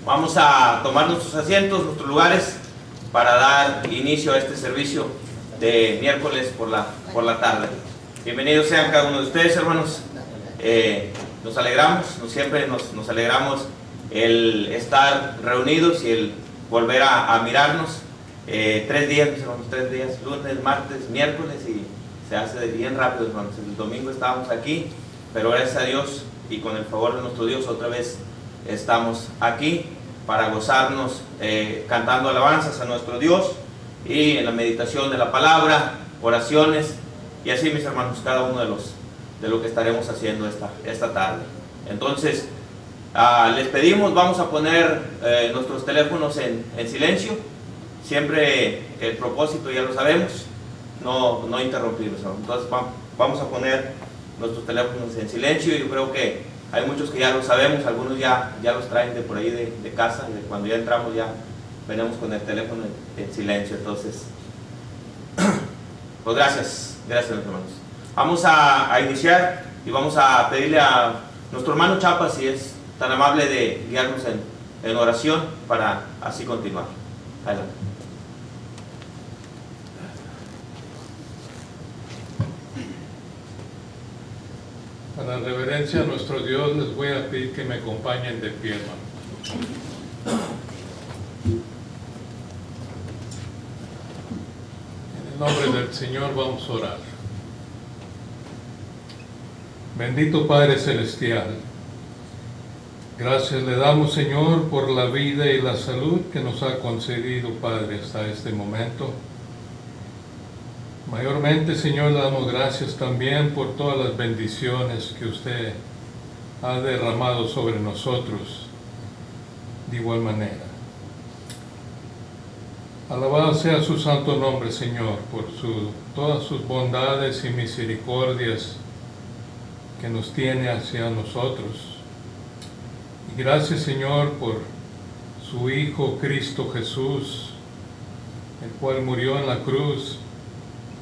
Vamos a tomar nuestros asientos, nuestros lugares, para dar inicio a este servicio de miércoles por la tarde. Bienvenidos sean cada uno de ustedes, hermanos. Nos alegramos, siempre nos alegramos el estar reunidos y el volver a mirarnos. 3 días, mis hermanos, 3 días, lunes, martes, miércoles, y se hace bien rápido, hermanos. El domingo estábamos aquí, pero gracias a Dios y con el favor de nuestro Dios otra vez estamos aquí para gozarnos cantando alabanzas a nuestro Dios y en la meditación de la palabra, oraciones, y así, mis hermanos, cada uno de lo que estaremos haciendo esta tarde. Entonces, les pedimos, vamos a poner nuestros teléfonos en silencio. Siempre el propósito, ya lo sabemos, no interrumpirlos. Entonces vamos a poner nuestros teléfonos en silencio. Yo creo que hay muchos que ya lo sabemos, algunos ya los traen de por ahí de casa. Cuando ya entramos ya venimos con el teléfono en silencio. Entonces, pues gracias hermanos. Vamos a iniciar y vamos a pedirle a nuestro hermano Chapa si es tan amable de guiarnos en oración para así continuar. Adelante. Para la reverencia a nuestro Dios les voy a pedir que me acompañen de pie, hermano. En el nombre del Señor vamos a orar. Bendito Padre Celestial, gracias le damos, Señor, por la vida y la salud que nos ha concedido, Padre, hasta este momento. Mayormente, Señor, le damos gracias también por todas las bendiciones que usted ha derramado sobre nosotros de igual manera. Alabado sea su santo nombre, Señor, por todas sus bondades y misericordias que nos tiene hacia nosotros. Y gracias, Señor, por su Hijo Cristo Jesús, el cual murió en la cruz,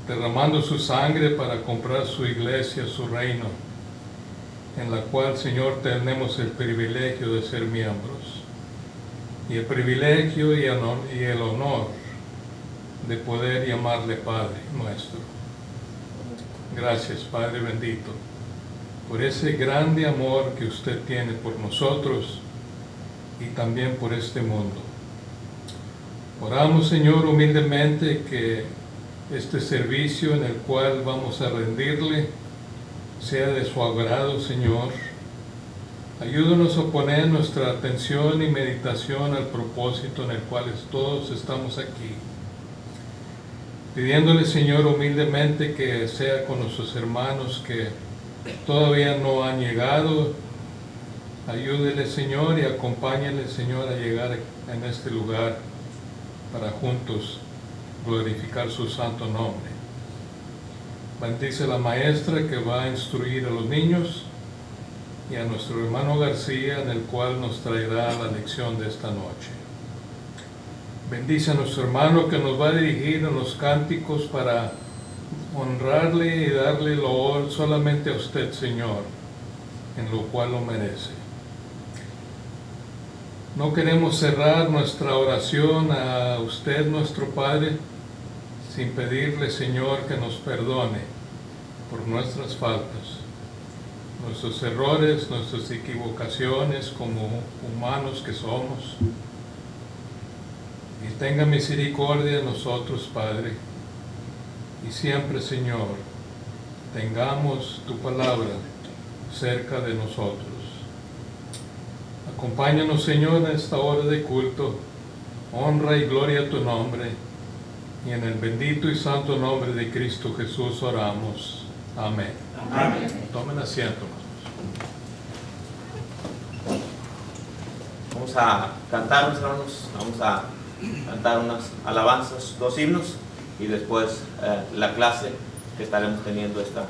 derramando su sangre para comprar su iglesia, su reino, en la cual, Señor, tenemos el privilegio de ser miembros, y el privilegio y el honor de poder llamarle Padre nuestro. Gracias, Padre bendito, por ese grande amor que usted tiene por nosotros y también por este mundo. Oramos, Señor, humildemente que este servicio en el cual vamos a rendirle sea de su agrado, Señor. Ayúdanos a poner nuestra atención y meditación al propósito en el cual todos estamos aquí. Pidiéndole, Señor, humildemente que sea con nuestros hermanos que todavía no han llegado. Ayúdele, Señor, y acompáñale, Señor, a llegar en este lugar para juntos glorificar su santo nombre. Bendice a la maestra que va a instruir a los niños y a nuestro hermano García, en el cual nos traerá la lección de esta noche. Bendice a nuestro hermano que nos va a dirigir en los cánticos para honrarle y darle loor solamente a usted, Señor, en lo cual lo merece. No queremos cerrar nuestra oración a usted, nuestro Padre, sin pedirle, Señor, que nos perdone por nuestras faltas, nuestros errores, nuestras equivocaciones como humanos que somos. Y tenga misericordia de nosotros, Padre. Y siempre, Señor, tengamos tu palabra cerca de nosotros. Acompáñanos, Señor, en esta hora de culto. Honra y gloria a tu nombre. Y en el bendito y santo nombre de Cristo Jesús oramos. Amén. Amén. Tomen asiento, hermanos. Vamos a cantar, mis hermanos. Vamos a cantar unas alabanzas, 2 himnos, y después la clase que estaremos teniendo esta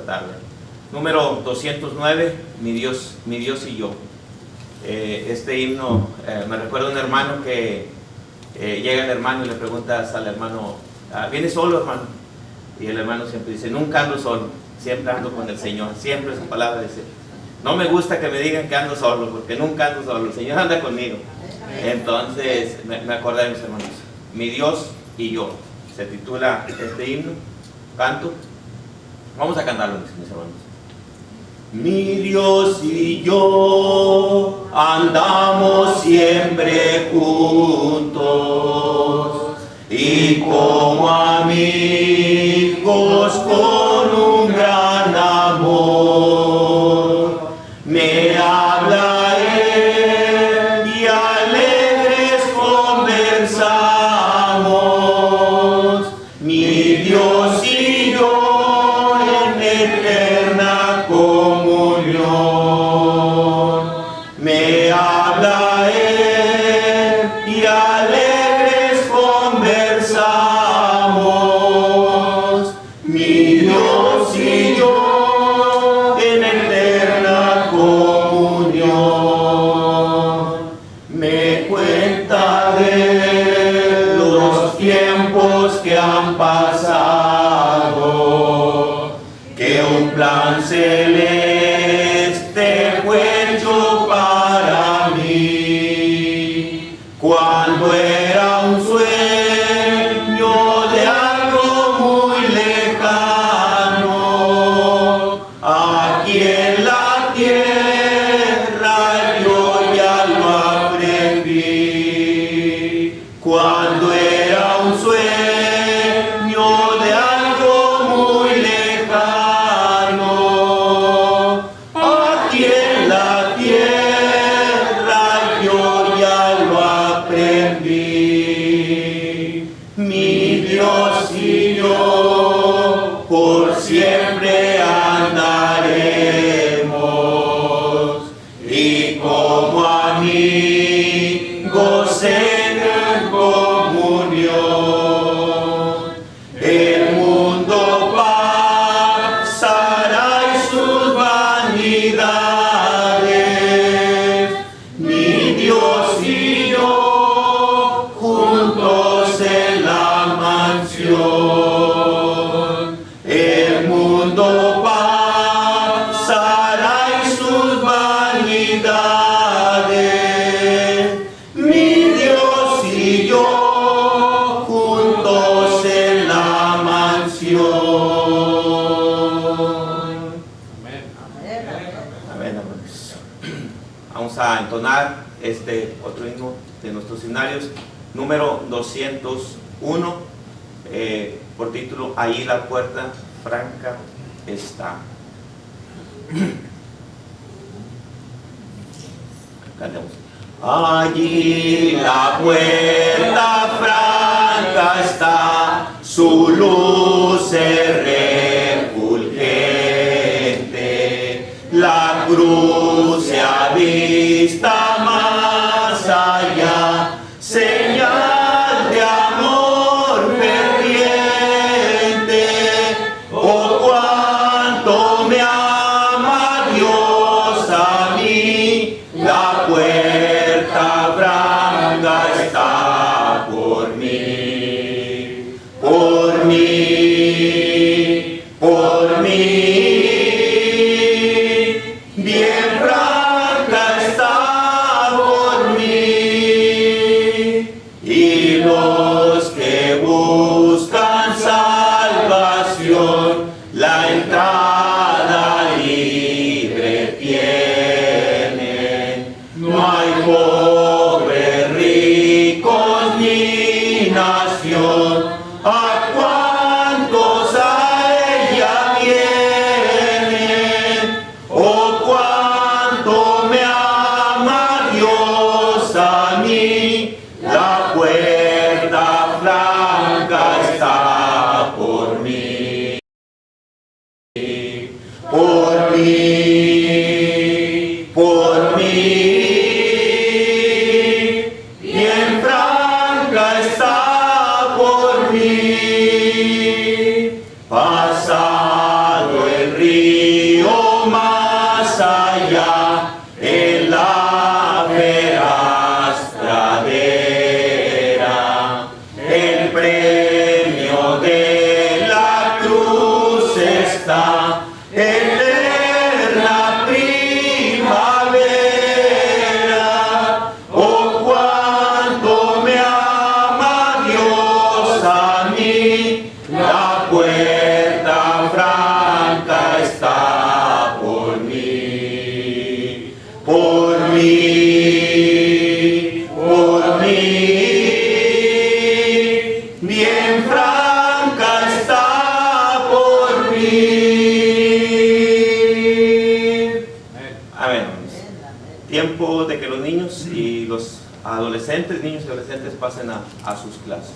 tarde. Número 209, Mi Dios y yo. Este himno me recuerda a un hermano que llega el hermano y le preguntas al hermano, ¿vienes solo, hermano? Y el hermano siempre dice, nunca ando solo, siempre ando con el Señor. Siempre esa palabra dice, No me gusta que me digan que ando solo, porque nunca ando solo. El Señor anda conmigo. Entonces, me acordé, mis hermanos. Mi Dios y yo. Se titula este himno, canto. Vamos a cantarlo, mis hermanos. Mi Dios y yo andamos siempre juntos, y como amigos con un gran amor, me habla Él y alegres conversamos, mi Dios y yo en eterna comunión. Me habla Él y alegres conversamos, mi Dios y yo en eterna comunión. Me cuenta de los tiempos que han pasado, que un plan celeste fue hecho para mí, cuando era un sueño de algo muy lejano, aquí en la tierra yo ya lo aprendí. Cuando era un sueño de algo muy lejano, aquí en la tierra yo ya lo aprendí. Mi Dios y yo por siempre andaremos, y como amigos en comunión. El mundo pasará y sus vanidades, mi Dios y yo juntos en la mansión. El mundo pasará y sus vanidades, mi Dios y yo juntos en la mansión. Amén, hermanos. Vamos a entonar este otro himno de nuestros himnarios, número 201, por título Ahí la puerta franca está. Cantemos. Allí la puerta franca está, su luz es refulgente, la cruz se avista más allá, señal de amor ferviente. Oh, cuánto me ama Dios a mí, la puerta franca está por mí, por mí, por mí. Bien franca está por mí, y los que buscan salvación la entrada libre tienen. No hay pobres, ricos ni nación, a cuantos a ella vienen. Oh, cuánto me ama Dios a mí, la puerta franca está por mí, por mí, por mí. Bien franca está por mí, pasado el río más allá, por mí, bien franca está por mí. Amén. Tiempo de que los niños y los niños y adolescentes pasen a sus clases.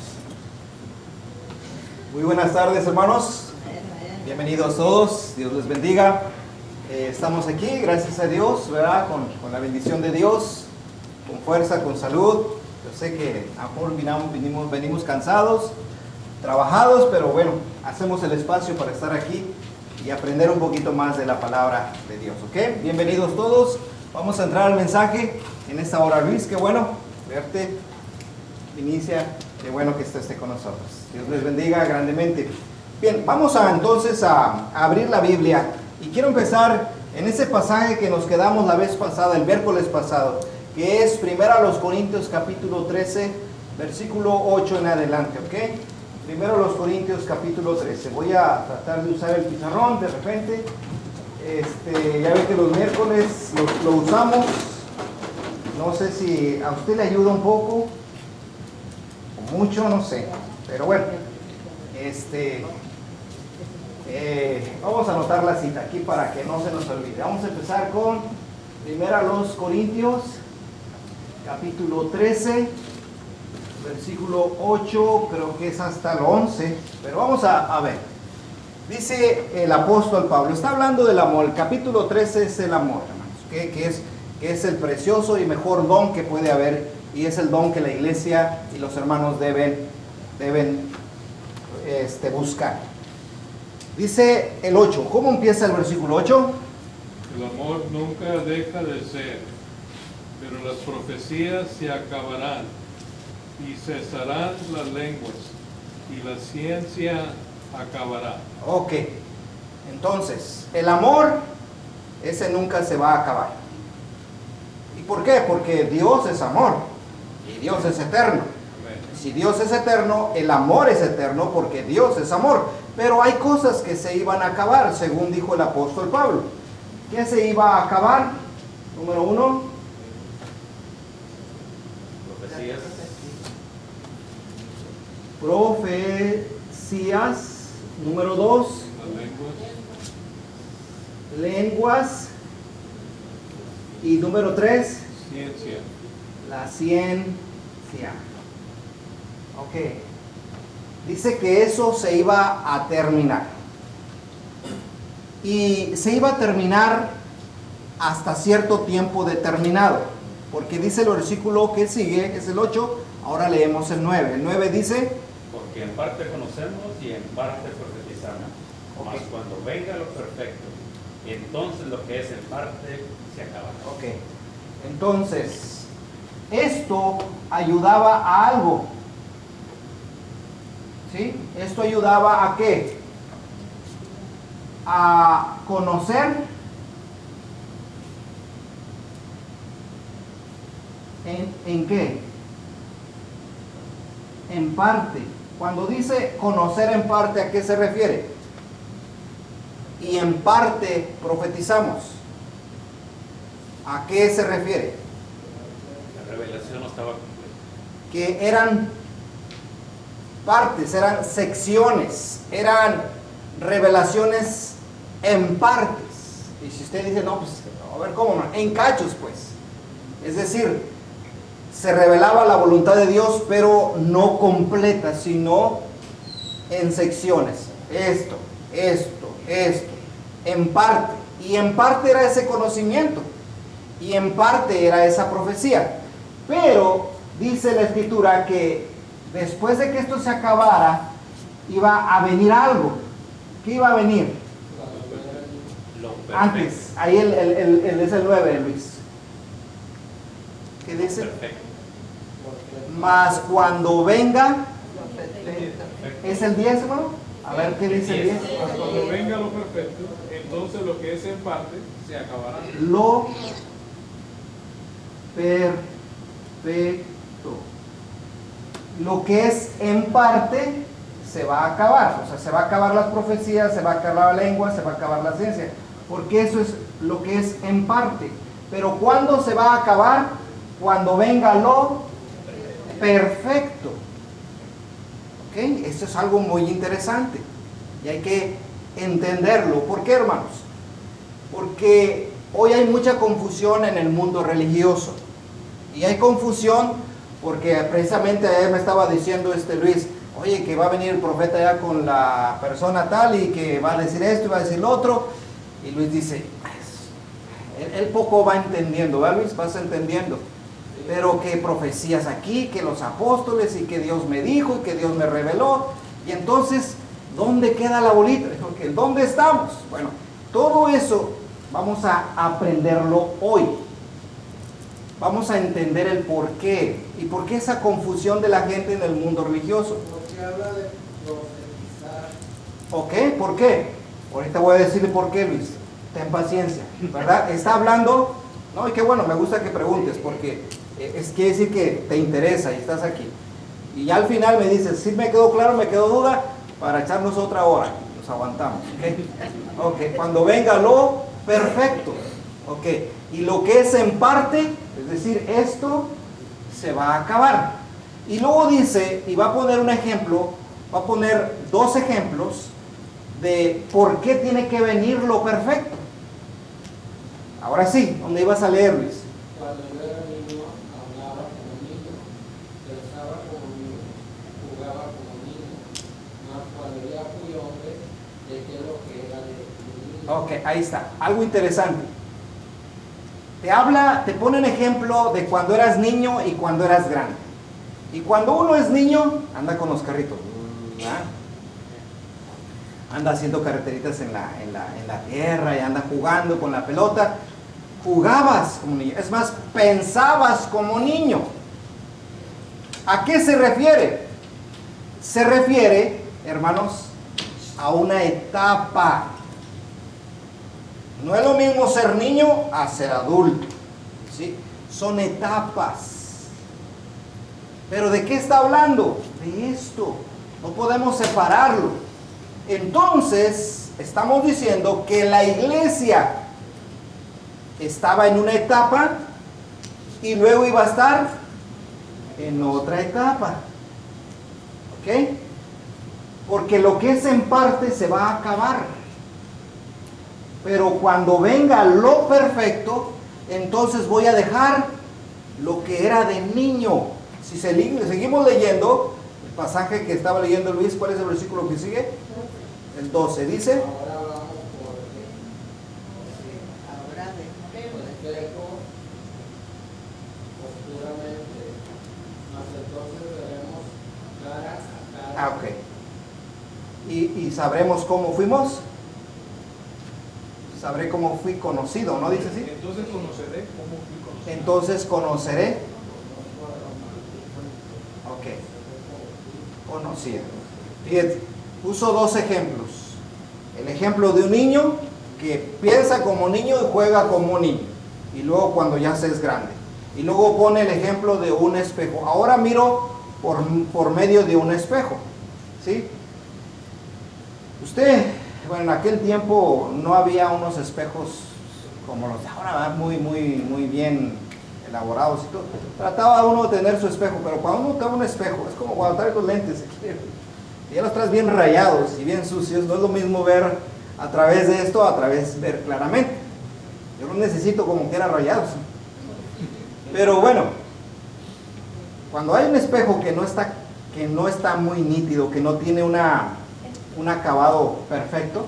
Muy buenas tardes, hermanos. Bienvenidos todos. Dios les bendiga. Estamos aquí, gracias a Dios, ¿verdad? Con la bendición de Dios, con fuerza, con salud. Yo sé que a lo mejor venimos cansados, trabajados, pero bueno, hacemos el espacio para estar aquí y aprender un poquito más de la palabra de Dios, ¿ok? Bienvenidos todos. Vamos a entrar al mensaje en esta hora. Luis, qué bueno verte. Inicia, qué bueno que estés con nosotros. Dios les bendiga grandemente. Bien, vamos entonces a abrir la Biblia. Y quiero empezar en ese pasaje que nos quedamos la vez pasada, el miércoles pasado, que es 1 Corintios capítulo 13, versículo 8 en adelante, ¿ok? 1 Corintios capítulo 13. Voy a tratar de usar el pizarrón de repente. Ya ve que los miércoles lo usamos. No sé si a usted le ayuda un poco, o mucho, no sé. Pero bueno, vamos a anotar la cita aquí para que no se nos olvide. Vamos a empezar con 1 Corintios capítulo 13, versículo 8, creo que es hasta el 11, pero vamos a ver. Dice el apóstol Pablo, está hablando del amor. El capítulo 13 es el amor, hermanos, que es el precioso y mejor don que puede haber, y es el don que la iglesia y los hermanos deben buscar. Dice el 8, ¿cómo empieza el versículo 8? El amor nunca deja de ser, pero las profecías se acabarán y cesarán las lenguas y la ciencia acabará. Ok, entonces, el amor, ese nunca se va a acabar. ¿Y por qué? Porque Dios es amor y Dios es eterno. Si Dios es eterno, el amor es eterno porque Dios es amor. Pero hay cosas que se iban a acabar, según dijo el apóstol Pablo. ¿Qué se iba a acabar? Número 1. Profecías. Número 2. Lenguas. Y número 3. Ciencia. La ciencia. Ok. Dice que eso se iba a terminar. Y se iba a terminar hasta cierto tiempo determinado. Porque dice el versículo que sigue, que es el 8, ahora leemos el 9. El 9 dice: porque en parte conocemos y en parte profetizamos. Mas cuando venga lo perfecto, entonces lo que es en parte se acabará. Ok. Entonces, esto ayudaba a algo. ¿Sí? Esto ayudaba a ¿qué? A conocer ¿en qué? En parte. Cuando dice conocer en parte, ¿a qué se refiere? Y en parte profetizamos. ¿A qué se refiere? La revelación no estaba completa. Que eran partes, eran secciones, eran revelaciones en partes. Y si usted dice, no, pues, a ver cómo, en cachos, pues. Es decir, se revelaba la voluntad de Dios, pero no completa, sino en secciones. Esto, en parte. Y en parte era ese conocimiento. Y en parte era esa profecía. Pero dice la Escritura que después de que esto se acabara, iba a venir algo. ¿Qué iba a venir? Antes, ahí es el 9, Luis. ¿Qué dice? Perfecto. Mas cuando venga, ¿es el 10, hermano? A ver qué dice el 10. Mas cuando venga lo perfecto, entonces lo que es en parte se acabará. Lo perfecto. Lo que es en parte se va a acabar. O sea, se va a acabar las profecías, se va a acabar la lengua, se va a acabar la ciencia. Porque eso es lo que es en parte. Pero ¿cuándo se va a acabar? Cuando venga lo perfecto. ¿Ok? Esto es algo muy interesante y hay que entenderlo. ¿Por qué, hermanos? Porque hoy hay mucha confusión en el mundo religioso. Y hay confusión porque precisamente ayer me estaba diciendo Luis, oye, que va a venir el profeta ya con la persona tal y que va a decir esto y va a decir lo otro. Y Luis dice, él poco va entendiendo, ¿verdad, Luis? Vas entendiendo. Pero que profecías aquí, que los apóstoles y que Dios me dijo y que Dios me reveló. Y entonces, ¿dónde queda la bolita? ¿Dónde estamos? Bueno, todo eso vamos a aprenderlo hoy. Vamos a entender el por qué. ¿Y por qué esa confusión de la gente en el mundo religioso? Porque habla de profetizar. ¿Ok? ¿Por qué? Ahorita voy a decirle por qué, Luis. Ten paciencia, ¿verdad? Está hablando, ¿no? Y qué bueno, me gusta que preguntes, porque quiere decir que te interesa y estás aquí. Y ya al final me dices, sí me quedó claro, me quedó duda, para echarnos otra hora. Nos aguantamos, ¿ok? Ok, cuando venga lo perfecto, ¿ok? Y lo que es en parte, es decir, esto se va a acabar. Y luego dice, y va a poner un ejemplo, va a poner dos ejemplos de por qué tiene que venir lo perfecto. Ahora sí, ¿dónde ibas a leer, Luis? Cuando yo era niño, hablaba como niño, pensaba como niño, jugaba como niño. Mas cuando ya fui hombre, dejé lo que era de niño. Ok, ahí está. Algo interesante. Te pone un ejemplo de cuando eras niño y cuando eras grande. Y cuando uno es niño, anda con los carritos, ¿verdad? Anda haciendo carreteritas en la tierra y anda jugando con la pelota. Jugabas como niño, es más, pensabas como niño. ¿A qué se refiere? Se refiere, hermanos, a una etapa. No es lo mismo ser niño a ser adulto, ¿sí? Son etapas. ¿Pero de qué está hablando? De esto. No podemos separarlo. Entonces, estamos diciendo que la iglesia estaba en una etapa y luego iba a estar en otra etapa. ¿Ok? Porque lo que es en parte se va a acabar. Pero cuando venga lo perfecto, entonces voy a dejar lo que era de niño. Si seguimos leyendo, el pasaje que estaba leyendo Luis, ¿cuál es el versículo que sigue? El 12, dice. Ahora hablamos por espejo, oscuramente, mas entonces veremos cara a cara. Ah, ok. Y sabremos cómo fuimos. Sabré cómo fui conocido, ¿no dice así? Entonces conoceré cómo fui conocido. Entonces conoceré. Ok. Conocido. Fíjate, puso dos ejemplos. El ejemplo de un niño que piensa como niño y juega como niño. Y luego cuando ya se es grande. Y luego pone el ejemplo de un espejo. Ahora miro por medio de un espejo. ¿Sí? Usted, bueno, en aquel tiempo no había unos espejos como los de ahora, ¿verdad? Muy bien elaborados y todo. Trataba uno de tener su espejo, pero cuando uno toma un espejo, es como cuando traes los lentes, y ya los traes bien rayados y bien sucios. No es lo mismo ver a través de esto, a través de ver claramente. Yo los necesito como que eran rayados. Pero bueno, cuando hay un espejo que no está muy nítido, que no tiene un acabado perfecto,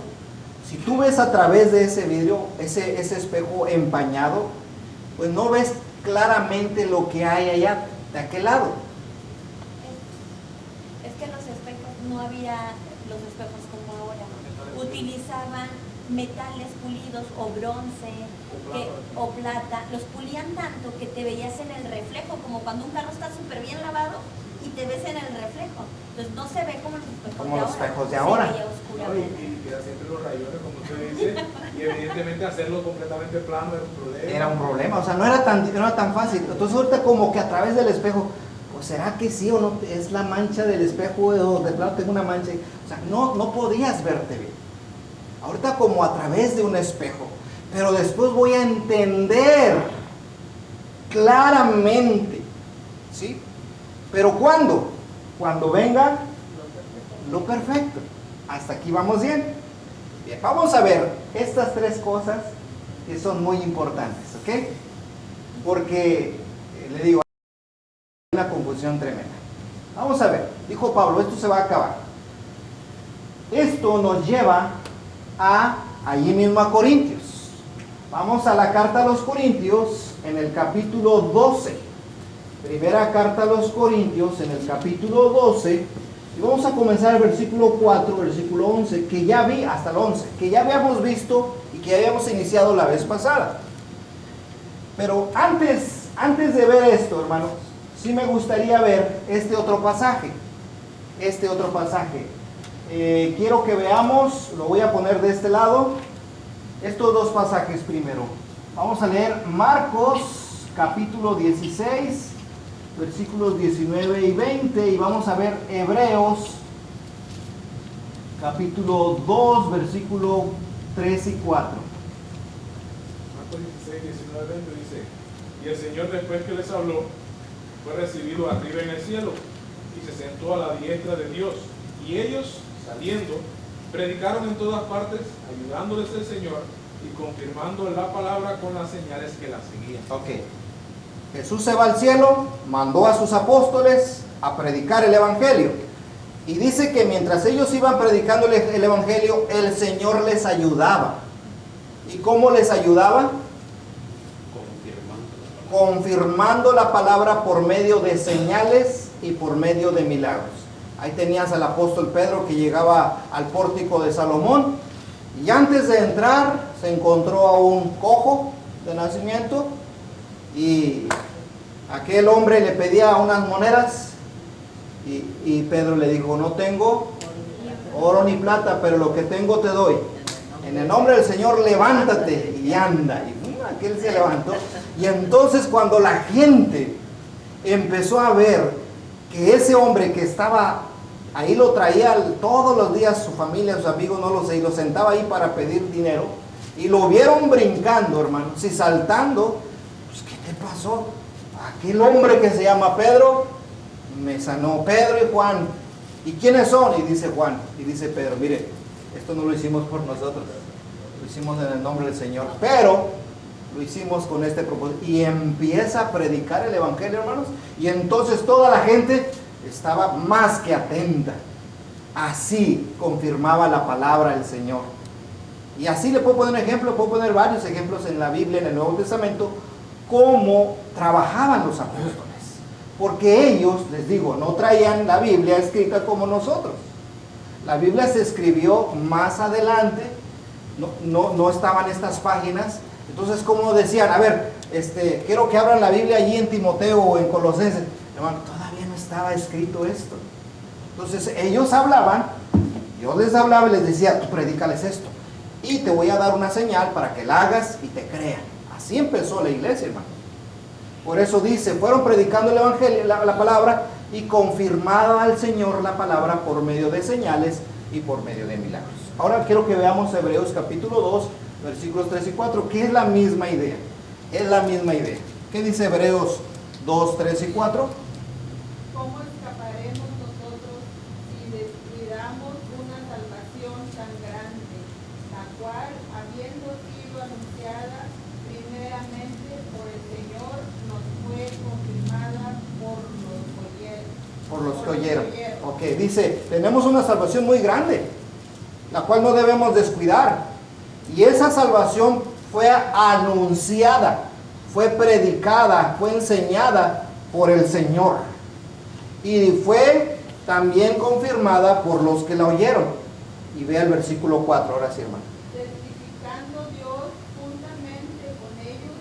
si tú ves a través de ese vidrio, ese espejo empañado, pues no ves claramente lo que hay allá, de aquel lado. Es que los espejos, no había los espejos como ahora. Utilizaban metales pulidos o bronce o plata. Los pulían tanto que te veías en el reflejo, como cuando un carro está súper bien lavado y te ves en el reflejo. Entonces no se ve como los espejos de ahora. Se veía oscuramente. Y queda siempre los rayones, como usted dice, y evidentemente hacerlo completamente plano era un problema. Era un problema, o sea, no era tan fácil. Entonces ahorita como que a través del espejo, pues será que sí o no, es la mancha del espejo, o de plano tengo una mancha. O sea, no podías verte bien. Ahorita como a través de un espejo, pero después voy a entender claramente, ¿sí? Pero ¿cuándo? Cuando venga lo perfecto. Hasta aquí vamos bien. Bien, vamos a ver estas tres cosas que son muy importantes, ¿ok? Porque, le digo, hay una confusión tremenda. Vamos a ver, dijo Pablo, esto se va a acabar. Esto nos lleva allí mismo a Corintios. Vamos a la carta a los Corintios en el capítulo 12. Primera carta a los Corintios en el capítulo 12. Y vamos a comenzar el versículo 4, versículo 11, que ya vi, hasta el 11, que ya habíamos visto y que habíamos iniciado la vez pasada. Pero antes de ver esto, hermanos, sí me gustaría ver este otro pasaje. Quiero que veamos, lo voy a poner de este lado, estos dos pasajes primero. Vamos a leer Marcos capítulo 16, versículos 19 y 20, y vamos a ver Hebreos capítulo 2, versículo 3 y 4. Marcos 16, 19, 20 dice: y el Señor, después que les habló, fue recibido arriba en el cielo y se sentó a la diestra de Dios. Y ellos, saliendo, predicaron en todas partes, ayudándoles el Señor y confirmando la palabra con las señales que la seguían. Ok. Jesús se va al cielo, mandó a sus apóstoles a predicar el Evangelio. Y dice que mientras ellos iban predicando el Evangelio, el Señor les ayudaba. ¿Y cómo les ayudaba? Confirmando la palabra por medio de señales y por medio de milagros. Ahí tenías al apóstol Pedro que llegaba al pórtico de Salomón, y antes de entrar se encontró a un cojo de nacimiento, y aquel hombre le pedía unas monedas, y Pedro le dijo: no tengo oro ni plata, pero lo que tengo te doy. En el nombre del Señor, levántate y anda. Y aquel se levantó. Y entonces, cuando la gente empezó a ver que ese hombre que estaba ahí, lo traía todos los días su familia, sus amigos, no lo sé, y lo sentaba ahí para pedir dinero, y lo vieron brincando, hermanos, y saltando, pues ¿qué te pasó? Aquel hombre que se llama Pedro me sanó. Pedro y Juan. ¿Y quiénes son? Y dice Juan, y dice Pedro: mire, esto no lo hicimos por nosotros, lo hicimos en el nombre del Señor, pero lo hicimos con este propósito. Y empieza a predicar el Evangelio, hermanos, y entonces toda la gente estaba más que atenta. Así confirmaba la palabra del Señor. Y así le puedo poner un ejemplo, puedo poner varios ejemplos en la Biblia, en el Nuevo Testamento, cómo trabajaban los apóstoles. Porque ellos, les digo, no traían la Biblia escrita como nosotros. La Biblia se escribió más adelante, no estaban estas páginas. Entonces, como decían, a ver, quiero que abran la Biblia allí en Timoteo o en Colosenses. Hermano, todavía no estaba escrito esto. Entonces, ellos hablaban, Dios les hablaba y les decía: tú predícales esto, y te voy a dar una señal para que la hagas y te crean. Así empezó la iglesia, hermano. Por eso dice, fueron predicando el Evangelio, la palabra, y confirmaba al Señor la palabra por medio de señales y por medio de milagros. Ahora quiero que veamos Hebreos capítulo 2, versículos 3 y 4, que es la misma idea. Es la misma idea. ¿Qué dice Hebreos 2, 3 y 4? ¿Cómo escaparemos nosotros si descuidamos una salvación tan grande, la cual, habiendo sido anunciada primeramente por el Señor, nos fue confirmada por los que oyeron? Ok, dice, tenemos una salvación muy grande, la cual no debemos descuidar. Y esa salvación fue anunciada, fue predicada, fue enseñada por el Señor. Y fue también confirmada por los que la oyeron. Y vea el versículo 4, ahora sí, hermano. Testificando Dios juntamente con ellos,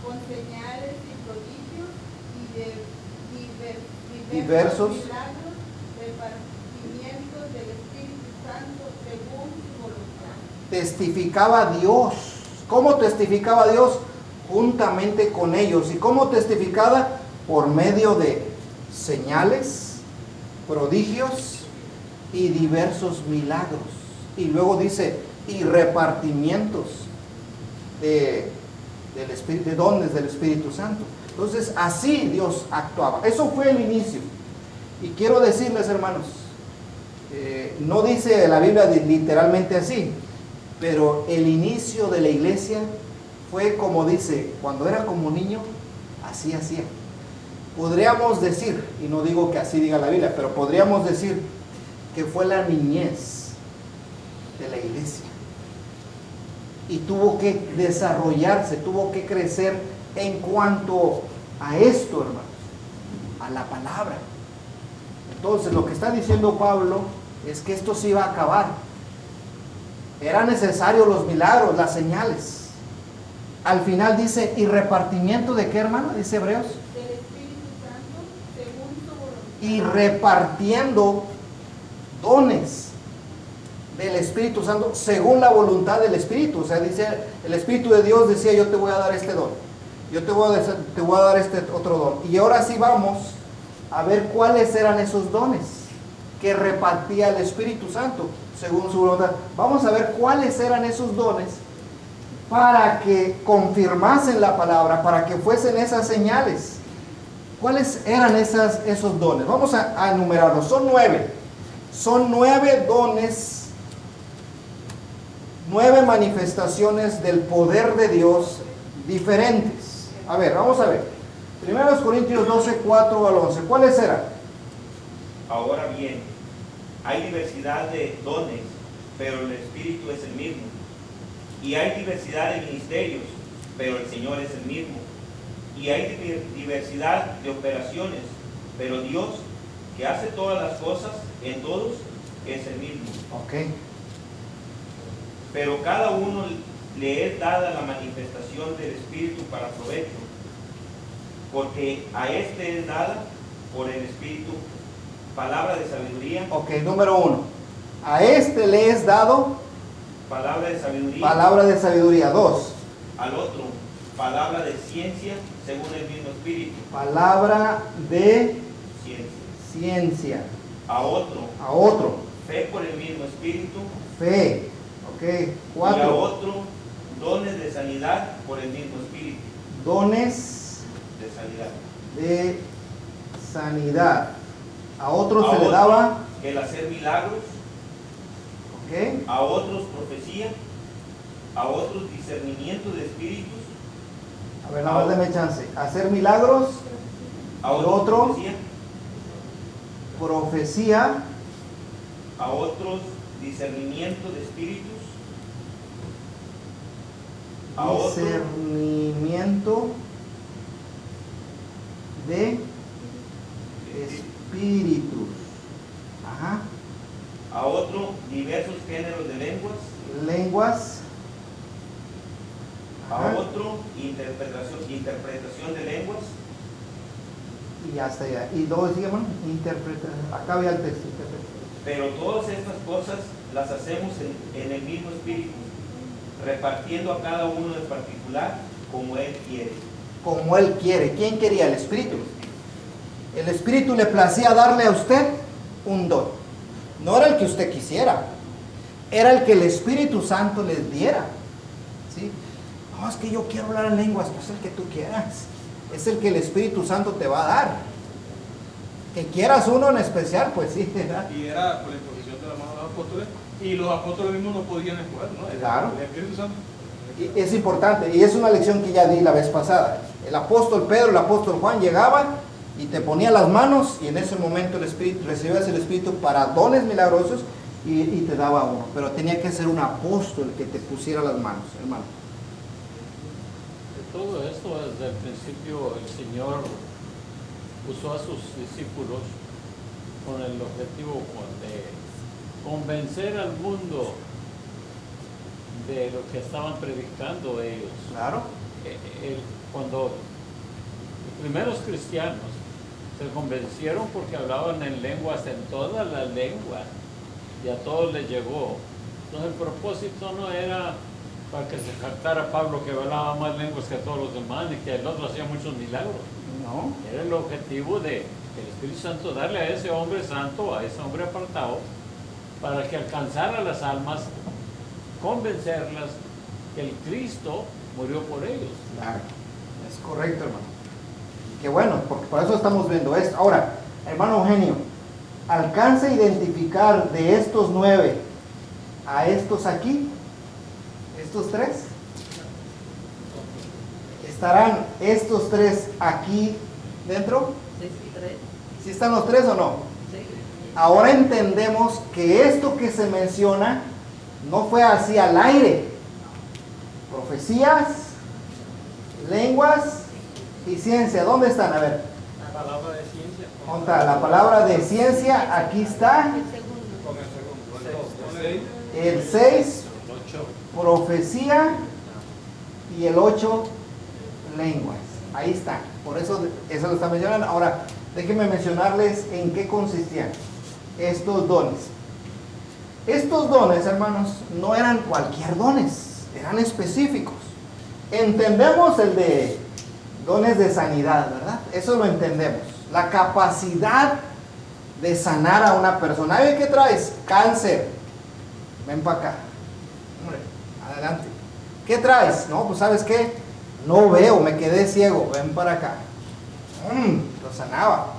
con señales y prodigios y de diversos milagros, repartimientos del Espíritu Santo según su voluntad. Testificaba Dios. ¿Cómo testificaba Dios? Juntamente con ellos. ¿Y cómo testificaba? Por medio de señales, prodigios y diversos milagros. Y luego dice, y repartimientos de de dones del Espíritu Santo. Entonces, así Dios actuaba. Eso fue el inicio. Y quiero decirles, hermanos, no dice la Biblia literalmente así, pero el inicio de la iglesia fue como dice, cuando era como niño, así hacía. Podríamos decir, y no digo que así diga la Biblia, pero podríamos decir que fue la niñez de la iglesia. Y tuvo que desarrollarse, tuvo que crecer en cuanto a esto, hermanos, a la palabra. Entonces, lo que está diciendo Pablo es que esto se iba a acabar. Eran necesarios los milagros, las señales. Al final dice, ¿y repartimiento de qué, hermano? Dice Hebreos. Del Espíritu Santo, según su voluntad. Y repartiendo dones del Espíritu Santo según la voluntad del Espíritu. O sea, dice, el Espíritu de Dios decía, yo te voy a dar este don, yo te voy a dar este otro don. Y ahora sí vamos a ver cuáles eran esos dones que repartía el Espíritu Santo según su voluntad. Vamos a ver cuáles eran esos dones para que confirmasen la palabra, para que fuesen esas señales. ¿Cuáles eran esos dones? Vamos a enumerarlos. Son 9. Son 9 dones, 9 manifestaciones del poder de Dios diferentes. A ver, vamos a ver. 1 Corintios 12, 4 al 11. ¿Cuáles eran? Ahora bien, hay diversidad de dones, pero el Espíritu es el mismo. Y hay diversidad de ministerios, pero el Señor es el mismo. Y hay diversidad de operaciones, pero Dios, que hace todas las cosas en todos, es el mismo. Ok. Pero cada uno le es dada la manifestación del Espíritu para provecho, porque a este es dada por el Espíritu palabra de sabiduría. Ok, número 1. A este le es dado Palabra de sabiduría. palabra de sabiduría. 2. Al otro, palabra de ciencia según el mismo Espíritu. Palabra de Ciencia. ciencia. A otro, A otro, fe por el mismo Espíritu. fe. Ok. Y a 4. otro, dones de sanidad por el mismo Espíritu. Dones De sanidad. de sanidad. A otro A se le otro, daba, el hacer milagros. ok, A otros, profecía. A otros, discernimiento de espíritus. a ver, nada más deme chance. Hacer milagros, A ¿El otros, otro? profecía. profecía, A otros, discernimiento de espíritus. A otros, discernimiento de espíritus. Ajá. a otro, diversos géneros de lenguas. Lenguas. A Ajá. otro, interpretación de lenguas. Y hasta allá. Y luego sigue, hermano, acá había el texto. Pero todas estas cosas las hacemos en el mismo Espíritu, repartiendo a cada uno en particular como Él quiere. Como Él quiere. ¿Quién quería? El Espíritu. El Espíritu le placía darle a usted un don. No era el que usted quisiera, era el que el Espíritu Santo les diera. ¿Sí? No, es que yo quiero hablar en lenguas, pues el que tú quieras. Es el que el Espíritu Santo te va a dar. Que quieras uno en especial, pues sí, ¿verdad? Y era por la imposición de la mano de los apóstoles, y los apóstoles mismos no podían escoger, ¿no? Claro. El Espíritu Santo. Y es importante, y es una lección que ya di la vez pasada. El apóstol Pedro, el apóstol Juan llegaban y te ponía las manos, y en ese momento el Espíritu, recibías el Espíritu para dones milagrosos y te daba uno. Pero tenía que ser un apóstol que te pusiera las manos, hermano. De todo esto, desde el principio, el Señor usó a sus discípulos con el objetivo de convencer al mundo de lo que estaban predicando ellos. Claro. Cuando los primeros cristianos se convencieron porque hablaban en lenguas, en todas las lenguas, y a todos les llegó. Entonces el propósito no era para que se jactara Pablo que hablaba más lenguas que todos los demás, ni que el otro hacía muchos milagros. No. Era el objetivo del Espíritu Santo, darle a ese hombre santo, a ese hombre apartado, para que alcanzara las almas, convencerlas que el Cristo murió por ellos. Claro, es correcto, hermano. Qué bueno, porque por eso estamos viendo esto. Ahora, hermano Eugenio, ¿alcanza a identificar de estos 9 a estos aquí? ¿Estos 3? ¿Estarán estos 3 aquí dentro? ¿Sí están los 3 o no? Ahora entendemos que esto que se menciona no fue así al aire. Profecías, lenguas y ciencia. ¿Dónde están? A ver. La palabra de ciencia. ¿Dónde está? La palabra de ciencia, aquí está. Con el segundo. El 6, El 8. profecía, y el 8, lenguas. Ahí está. Por eso lo está mencionando. Ahora, déjenme mencionarles en qué consistían estos dones. Estos dones, hermanos, no eran cualquier dones, eran específicos. Entendemos el de dones de sanidad, ¿verdad? Eso lo entendemos. La capacidad de sanar a una persona. ¿Sabe qué traes? Cáncer. Ven para acá. Hombre, adelante. ¿Qué traes? No, pues ¿sabes qué? No veo, me quedé ciego. Ven para acá. Lo sanaba.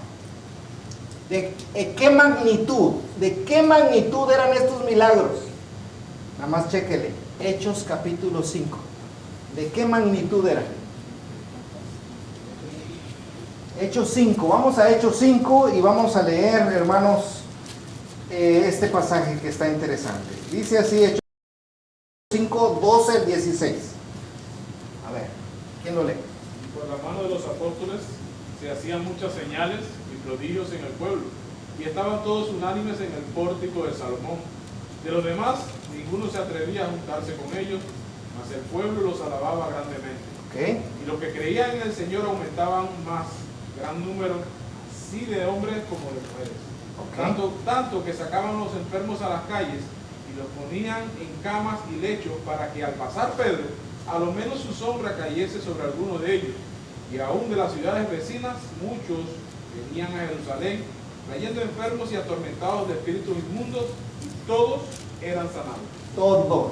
¿De qué magnitud? ¿De qué magnitud eran estos milagros? Nada más chéquele. Hechos capítulo 5. ¿De qué magnitud eran? Hechos 5. Vamos a Hechos 5 y vamos a leer, hermanos, este pasaje que está interesante. Dice así, Hechos 5, 12 al 16. A ver, ¿quién lo lee? Por la mano de los apóstoles se hacían muchas señales y prodigios en el pueblo, y estaban todos unánimes en el pórtico de Salomón. De los demás, ninguno se atrevía a juntarse con ellos, mas el pueblo los alababa grandemente. Okay. Y los que creían en el Señor aumentaban más, gran número, así de hombres como de mujeres. Okay. Tanto que sacaban los enfermos a las calles y los ponían en camas y lechos, para que al pasar Pedro, a lo menos su sombra cayese sobre alguno de ellos. Y aún de las ciudades vecinas, muchos venían a Jerusalén, trayendo enfermos y atormentados de espíritus inmundos, y todos eran sanados. Todos.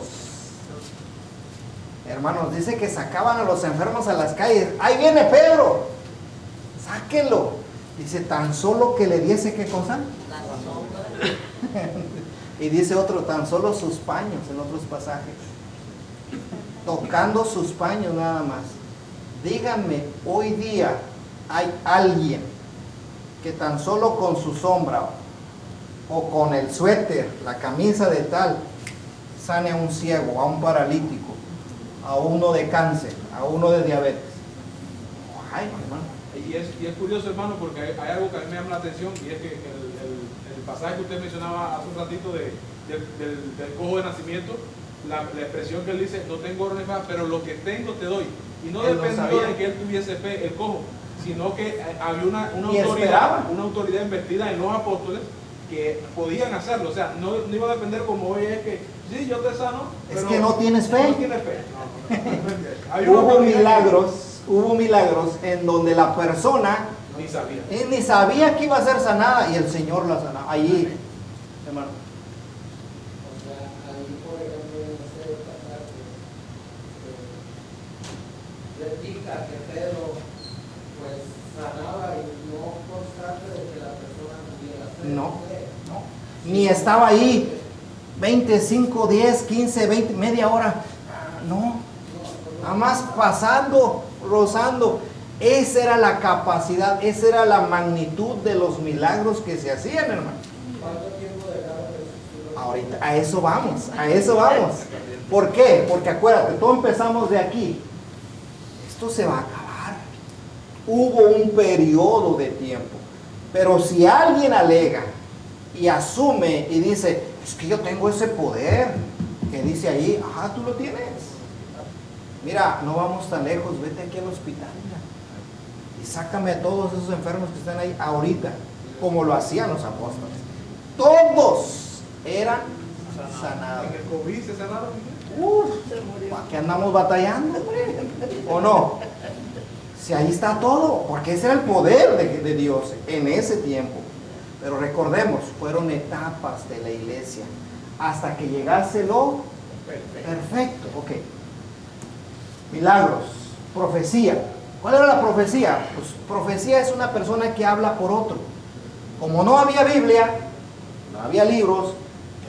Hermanos, dice que sacaban a los enfermos a las calles. ¡Ahí viene Pedro! ¡Sáquenlo! Dice, tan solo que le diese, ¿qué cosa? Y dice otro, tan solo sus paños, en otros pasajes. Tocando sus paños nada más. Díganme, hoy día hay alguien que tan solo con su sombra o con el suéter, la camisa de tal, sane a un ciego, a un paralítico, a uno de cáncer, a uno de diabetes. Ay, hermano. Y es curioso, hermano, porque hay algo que a mí me llama la atención, y es que el pasaje que usted mencionaba hace un ratito del cojo de nacimiento, la expresión que él dice, no tengo oro ni plata, pero lo que tengo te doy. Y no dependió de que él tuviese fe, el cojo, sino que había una autoridad investida en los apóstoles que podían hacerlo. O sea, no iba a depender como hoy es que, sí, yo te sano, es que no tienes fe. No tienes fe. No. Hubo milagros en donde la persona ni sabía que iba a ser sanada y el Señor la sanaba. Allí, hermano. O sea, ahí por ejemplo en este pasaje indica que Pedro pues sanaba y no constante de que la persona tuviera fe. No. Ni estaba ahí 25, 10, 15, 20, media hora. No. Nada más pasando, rozando. Esa era la capacidad, esa era la magnitud de los milagros que se hacían, hermano. ¿Cuánto tiempo dejaron de existir? Ahorita, a eso vamos. ¿Por qué? Porque acuérdate, todos empezamos de aquí. Esto se va a acabar. Hubo un periodo de tiempo. Pero si alguien alega y asume y dice, es que yo tengo ese poder, que dice ahí, ajá, tú lo tienes. Mira, no vamos tan lejos, vete aquí al hospital, mira, y sácame a todos esos enfermos que están ahí ahorita, como lo hacían los apóstoles. Todos eran sanados. En el COVID se sanaron. ¿Para qué andamos batallando? ¿O no? Si ahí está todo, porque ese era el poder de Dios en ese tiempo. Pero recordemos, fueron etapas de la iglesia hasta que llegase lo perfecto. Ok. milagros, profecía. ¿Cuál era la profecía? Pues profecía es una persona que habla por otro. Como no había Biblia, no había libros,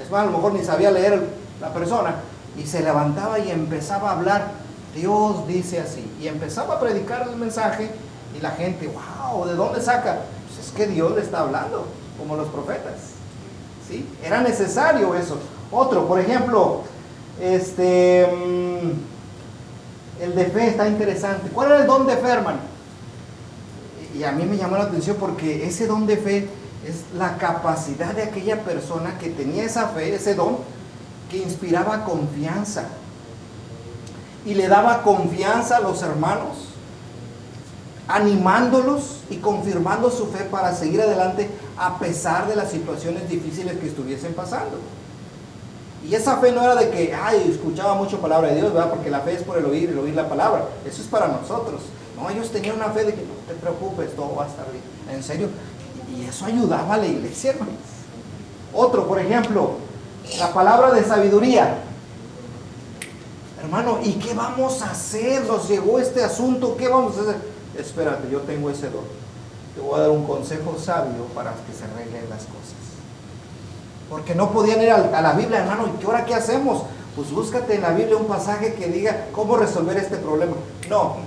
es más, a lo mejor ni sabía leer la persona, y se levantaba y empezaba a hablar, Dios dice así, y empezaba a predicar el mensaje, y la gente, wow, ¿de dónde saca? Pues es que Dios le está hablando, como los profetas, ¿sí? Era necesario eso. Otro, por ejemplo, el de fe está interesante. ¿Cuál era el don de fe, hermano? Y a mí me llamó la atención porque ese don de fe es la capacidad de aquella persona que tenía esa fe, ese don, que inspiraba confianza y le daba confianza a los hermanos, animándolos y confirmando su fe para seguir adelante a pesar de las situaciones difíciles que estuviesen pasando. Y esa fe no era de que, escuchaba mucho palabra de Dios, ¿verdad? Porque la fe es por el oír la palabra. Eso es para nosotros. No, ellos tenían una fe de que no te preocupes, todo va a estar bien. En serio. Y eso ayudaba a la iglesia, hermanos. Otro, por ejemplo, la palabra de sabiduría. Hermano, ¿y qué vamos a hacer? Nos llegó este asunto, ¿qué vamos a hacer? Espérate, yo tengo ese don. Te voy a dar un consejo sabio para que se arreglen las cosas. Porque no podían ir a la Biblia, hermano, ¿y ahora qué hacemos? Pues búscate en la Biblia un pasaje que diga cómo resolver este problema. No,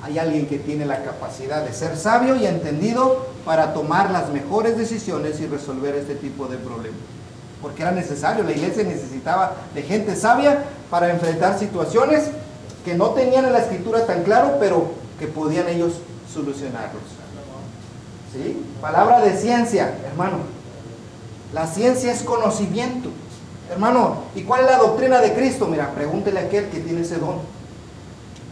hay alguien que tiene la capacidad de ser sabio y entendido para tomar las mejores decisiones y resolver este tipo de problemas. Porque era necesario, la iglesia necesitaba de gente sabia para enfrentar situaciones que no tenían en la escritura tan claro, pero que podían ellos solucionarlos. ¿Sí? Palabra de ciencia, hermano. La ciencia es conocimiento. Hermano, ¿y cuál es la doctrina de Cristo? Mira, pregúntele a aquel que tiene ese don.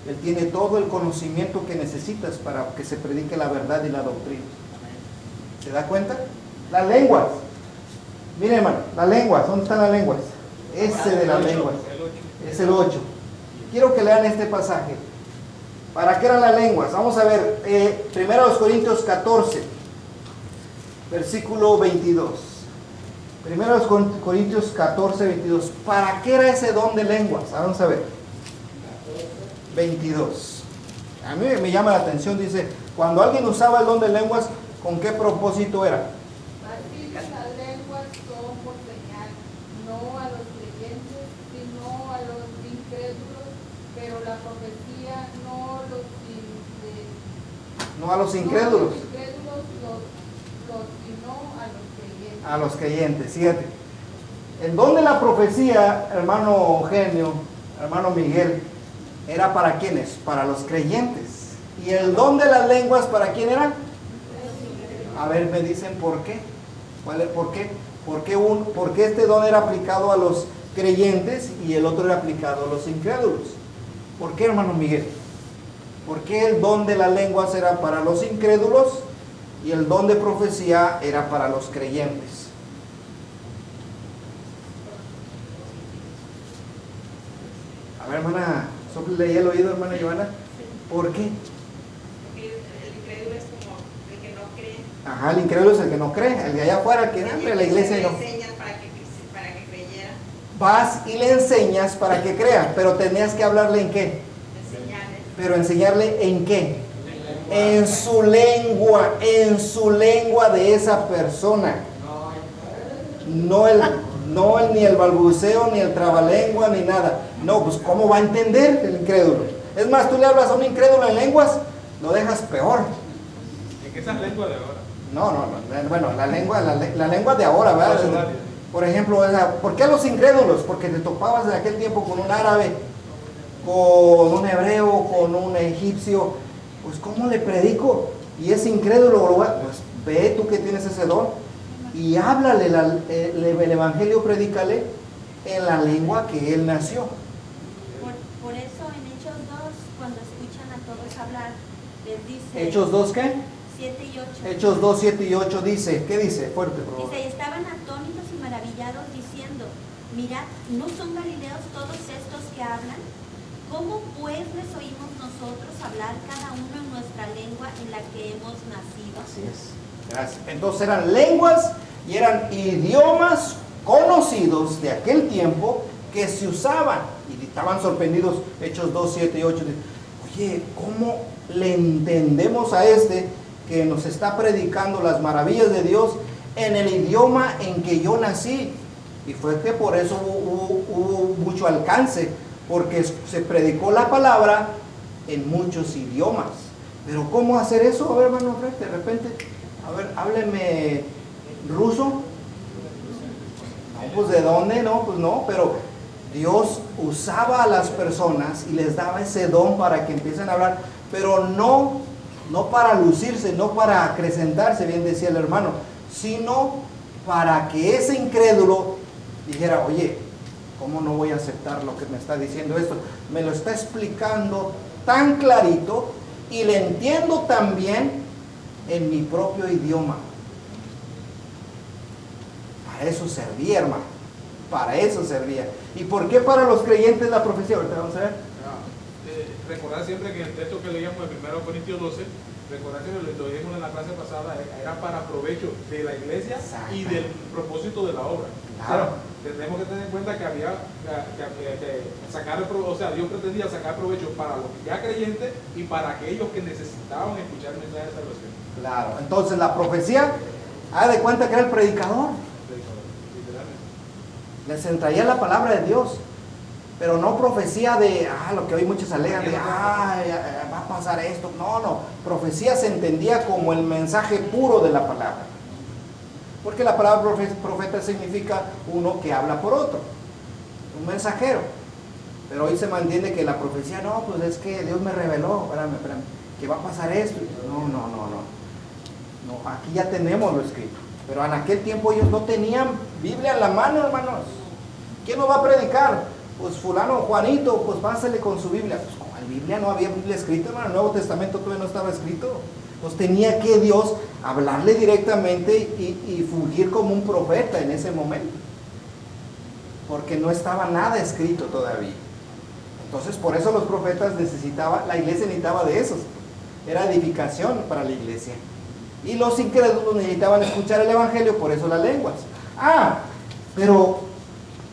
Él tiene todo el conocimiento que necesitas para que se predique la verdad y la doctrina. ¿Se da cuenta? Las lenguas. Miren, hermano, las lenguas. ¿Dónde están las lenguas? Ese de las lenguas. Es el 8. Quiero que lean este pasaje. ¿Para qué eran las lenguas? Vamos a ver, 1 Corintios 14, versículo 22. 1 Corintios 14, 22. ¿Para qué era ese don de lenguas? Vamos a ver. 22. A mí me llama la atención, dice, cuando alguien usaba el don de lenguas, ¿con qué propósito era? Así que las lenguas son por señal, no a los creyentes, sino a los incrédulos, pero la profecía no a los incrédulos. Sino a los creyentes. A los creyentes, fíjate. El don de la profecía, hermano Eugenio, hermano Miguel, era para ¿quiénes? Para los creyentes. ¿Y el don de las lenguas para quién era? A ver, me dicen por qué. ¿Por qué? ¿Por qué este don era aplicado a los creyentes y el otro era aplicado a los incrédulos? ¿Por qué, hermano Miguel? ¿Por qué el don de las lenguas era para los incrédulos y el don de profecía era para los creyentes? A ver, hermana, sople el oído, hermana Giovanna. ¿Por qué? Porque el incrédulo es como el que no cree. Ajá, el incrédulo es el que no cree, el de allá afuera, que entre la iglesia y no. Le enseñas para que creyera. Vas y le enseñas para que crea, pero tenías que hablarle en qué. Enseñarle. Pero enseñarle en qué. En su lengua de esa persona. No ni el balbuceo, ni el trabalengua, ni nada. No, pues ¿cómo va a entender el incrédulo? Es más, tú le hablas a un incrédulo en lenguas, lo dejas peor. ¿En esas lenguas de ahora? No, bueno, la lengua de ahora, ¿verdad? Por ejemplo, ¿por qué los incrédulos? Porque te topabas en aquel tiempo con un árabe, con un hebreo, con un egipcio. Pues ¿cómo le predico? Y ese incrédulo, pues ve tú que tienes ese don y háblale el evangelio, predícale en la lengua que él nació. Por eso en Hechos 2, cuando escuchan a todos hablar, les dice... ¿Hechos 2 qué? 7 y 8. Hechos 2, 7 y 8 dice, ¿qué dice? Fuerte, por favor. Dice, estaban atónitos y maravillados diciendo, mirad, ¿no son galileos todos estos que hablan? ¿Cómo pues les oímos nosotros hablar cada uno en nuestra lengua en la que hemos nacido? Así es. Gracias. Entonces eran lenguas y eran idiomas conocidos de aquel tiempo que se usaban. Y estaban sorprendidos. Hechos 2, 7 y 8. Oye, ¿cómo le entendemos a este que nos está predicando las maravillas de Dios en el idioma en que yo nací? Y fue que por eso hubo mucho alcance, porque se predicó la palabra en muchos idiomas. Pero ¿cómo hacer eso? A ver, hermano Fred, de repente, a ver, hábleme ruso. No, pues ¿de dónde? No, pues no, pero Dios usaba a las personas y les daba ese don para que empiecen a hablar, pero no para lucirse, no para acrecentarse, bien decía el hermano, sino para que ese incrédulo dijera, oye, ¿cómo no voy a aceptar lo que me está diciendo esto? Me lo está explicando tan clarito y le entiendo también en mi propio idioma. Para eso servía, hermano. Para eso servía. ¿Y por qué para los creyentes la profecía? Ahorita vamos a ver. Recordar siempre que el texto que leíamos en 1 Corintios 12, recordar que lo dijimos en la clase pasada, era para provecho de la iglesia y del propósito de la obra. Claro. O sea, tenemos que tener en cuenta que había que sacar, o sea, Dios pretendía sacar provecho para los ya creyentes y para aquellos que necesitaban escuchar el mensaje de salvación. Claro. Entonces la profecía, haga de cuenta que era el predicador. Les traía la palabra de Dios, pero no profecía de, lo que hoy muchos alegan, de, va a pasar esto. No, profecía se entendía como el mensaje puro de la palabra. Porque la palabra profeta significa uno que habla por otro, un mensajero. Pero hoy se mantiene que la profecía, no, pues es que Dios me reveló, espérame, que va a pasar esto. No, aquí ya tenemos lo escrito. Pero en aquel tiempo ellos no tenían Biblia en la mano, hermanos. ¿Quién nos va a predicar? Pues fulano, Juanito, pues pásale con su Biblia. Pues como en Biblia no había Biblia escrita, hermano, el Nuevo Testamento todavía no estaba escrito. Pues tenía que Dios hablarle directamente y fungir como un profeta en ese momento. Porque no estaba nada escrito todavía. Entonces por eso los profetas la iglesia necesitaba de esos. Era edificación para la iglesia. Y los incrédulos necesitaban escuchar el evangelio, por eso las lenguas. Pero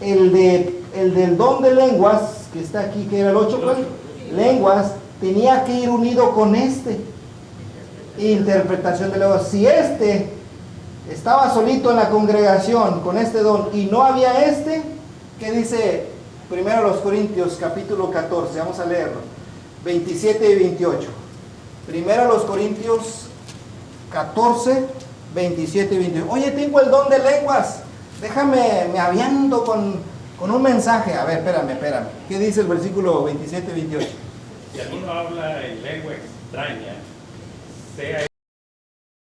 el del don de lenguas, que está aquí, que era el 8, ¿cuál? Lenguas, tenía que ir unido con interpretación de lenguas. Si estaba solito en la congregación con este don y no había ¿qué dice 1 Corintios capítulo 14? Vamos a leerlo, 27 y 28. 1 Corintios 14, 27 y 28. Oye, tengo el don de lenguas, me aviento con un mensaje. A ver, espérame. ¿Qué dice el versículo 27 y 28? Si alguno habla en lengua extraña, sea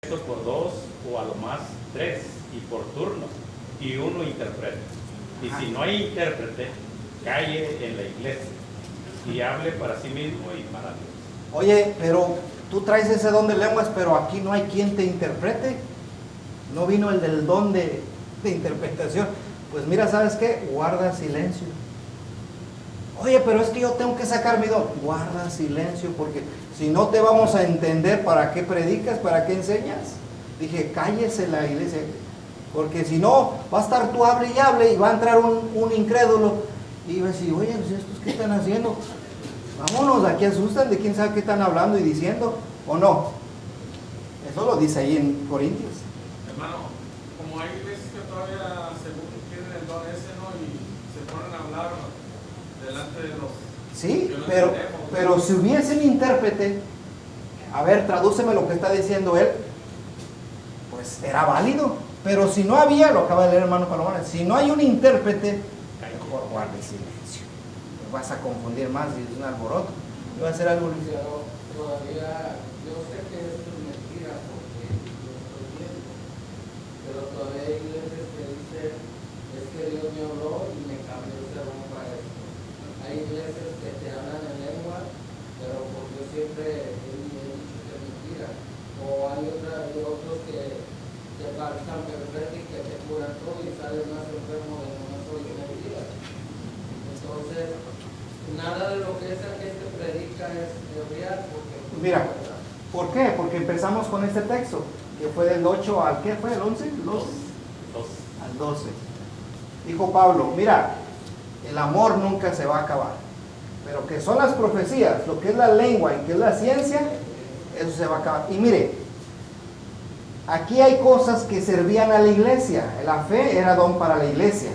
esto por 2 o a lo más 3, y por turno, y uno interprete. Y si no hay intérprete, calle en la iglesia y hable para sí mismo y para Dios. Oye, pero tú traes ese don de lenguas, pero aquí no hay quien te interprete. No vino el del don de interpretación. Pues mira, ¿sabes qué? Guarda silencio. Oye, pero es que yo tengo que sacar mi don. Guarda silencio, porque si no te vamos a entender para qué predicas, para qué enseñas. Dije, cállese la iglesia, porque si no, va a estar tú hable y va a entrar un incrédulo y va a decir, oye, pues estos qué están haciendo. Vámonos, aquí asustan de quién sabe qué están hablando y diciendo, ¿o no? Eso lo dice ahí en Corintios. Hermano, como hay iglesias que todavía según tienen el don ese, ¿no? Y se ponen a hablar delante de los... Sí, pero si hubiese un intérprete, a ver, tradúceme lo que está diciendo él, pues era válido. Pero si no había, lo acaba de leer hermano Palomar, si no hay un intérprete, mejor guarde silencio. Te vas a confundir más y es un alboroto. ¿Iba a hacer algo, Luis? Todavía, yo sé que esto es mentira porque lo estoy viendo, pero todavía hay iglesias que dicen, es que Dios me habló y me cambió el sermón para esto. Hay iglesias que te hablan en lengua, pero porque yo siempre he dicho que es mentira. O hay otros que te pasan perfecto y que te curan todo y sales más enfermo de una sola mentira. Entonces, nada de lo que esa gente predica es real. Mira, ¿por qué? Porque empezamos con este texto, que fue del 8 al, ¿qué fue? ¿El 11? Al 12. Dijo Pablo, mira, el amor nunca se va a acabar. Pero que son las profecías, lo que es la lengua y que es la ciencia, eso se va a acabar. Y mire, aquí hay cosas que servían a la iglesia. La fe era don para la iglesia.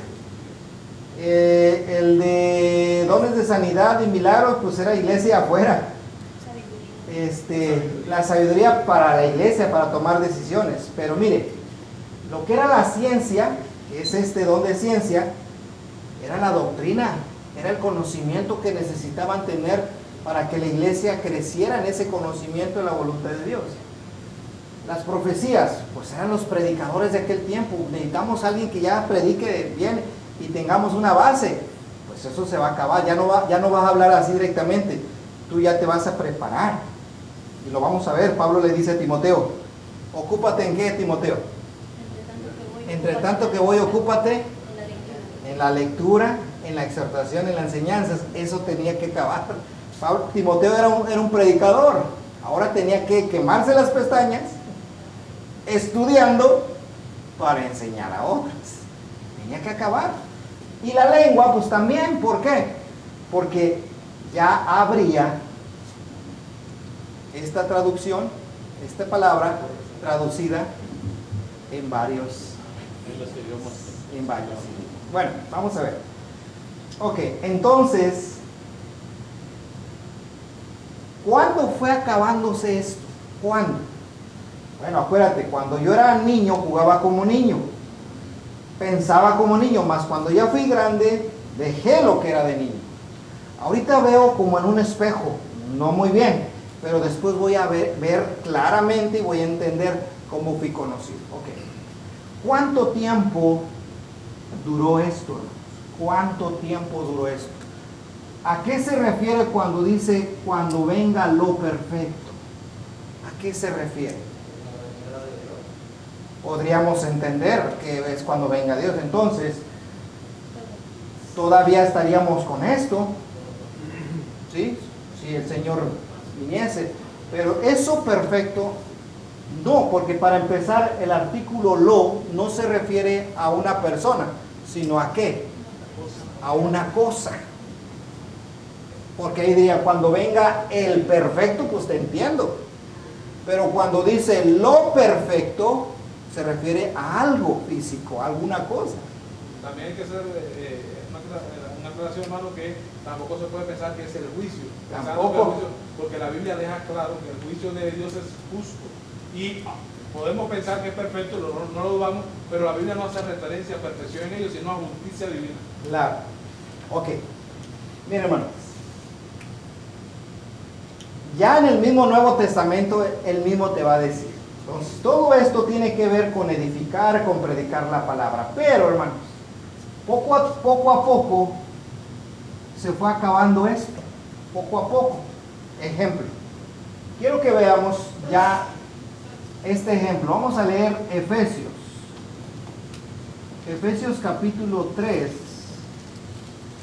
El de dones de sanidad y milagros, pues era iglesia afuera. La sabiduría para la iglesia, para tomar decisiones. Pero mire, lo que era la ciencia, que es este don de ciencia, era la doctrina, era el conocimiento que necesitaban tener para que la iglesia creciera en ese conocimiento de la voluntad de Dios. Las profecías, pues eran los predicadores de aquel tiempo. Necesitamos a alguien que ya predique bien y tengamos una base. Pues eso se va a acabar, ya no vas a hablar así directamente, tú ya te vas a preparar. Y lo vamos a ver. Pablo le dice a Timoteo, ocúpate en qué, Timoteo. Entre tanto que voy, ocúpate en la lectura, en la exhortación, en las enseñanzas. Eso tenía que acabar. Timoteo era un predicador. Ahora tenía que quemarse las pestañas estudiando para enseñar a otros. Tenía que acabar. Y la lengua, pues también. ¿Por qué? Porque ya habría esta traducción, esta palabra traducida en varios idiomas. Bueno, vamos a ver. Ok, entonces, ¿cuándo fue acabándose esto? ¿Cuándo? Bueno, acuérdate, cuando yo era niño jugaba como niño, pensaba como niño, mas cuando ya fui grande dejé lo que era de niño. Ahorita veo como en un espejo, no muy bien, pero después voy a ver claramente y voy a entender cómo fui conocido. Ok. ¿Cuánto tiempo duró esto, hermanos? ¿Cuánto tiempo duró esto? ¿A qué se refiere cuando dice cuando venga lo perfecto? ¿A qué se refiere? Podríamos entender que es cuando venga Dios. Entonces, todavía estaríamos con esto, ¿sí? Si el Señor viniese. Pero eso perfecto, no, porque para empezar el artículo lo no se refiere a una persona, sino a qué, a una cosa. Porque ahí diría, cuando venga el perfecto, pues te entiendo. Pero cuando dice lo perfecto, se refiere a algo físico, a alguna cosa. También hay que hacer una aclaración, hermano, que tampoco se puede pensar que es el juicio. Tampoco. Porque la Biblia deja claro que el juicio de Dios es justo. Y podemos pensar que es perfecto, no lo dudamos, pero la Biblia no hace referencia a perfección en ellos, sino a justicia divina. Claro. Ok. Miren, hermanos. Ya en el mismo Nuevo Testamento, él mismo te va a decir. Entonces, todo esto tiene que ver con edificar, con predicar la palabra. Pero, hermanos, poco a poco se fue acabando esto. Poco a poco. Ejemplo. Quiero que veamos ya este ejemplo. Vamos a leer Efesios. Efesios capítulo 3,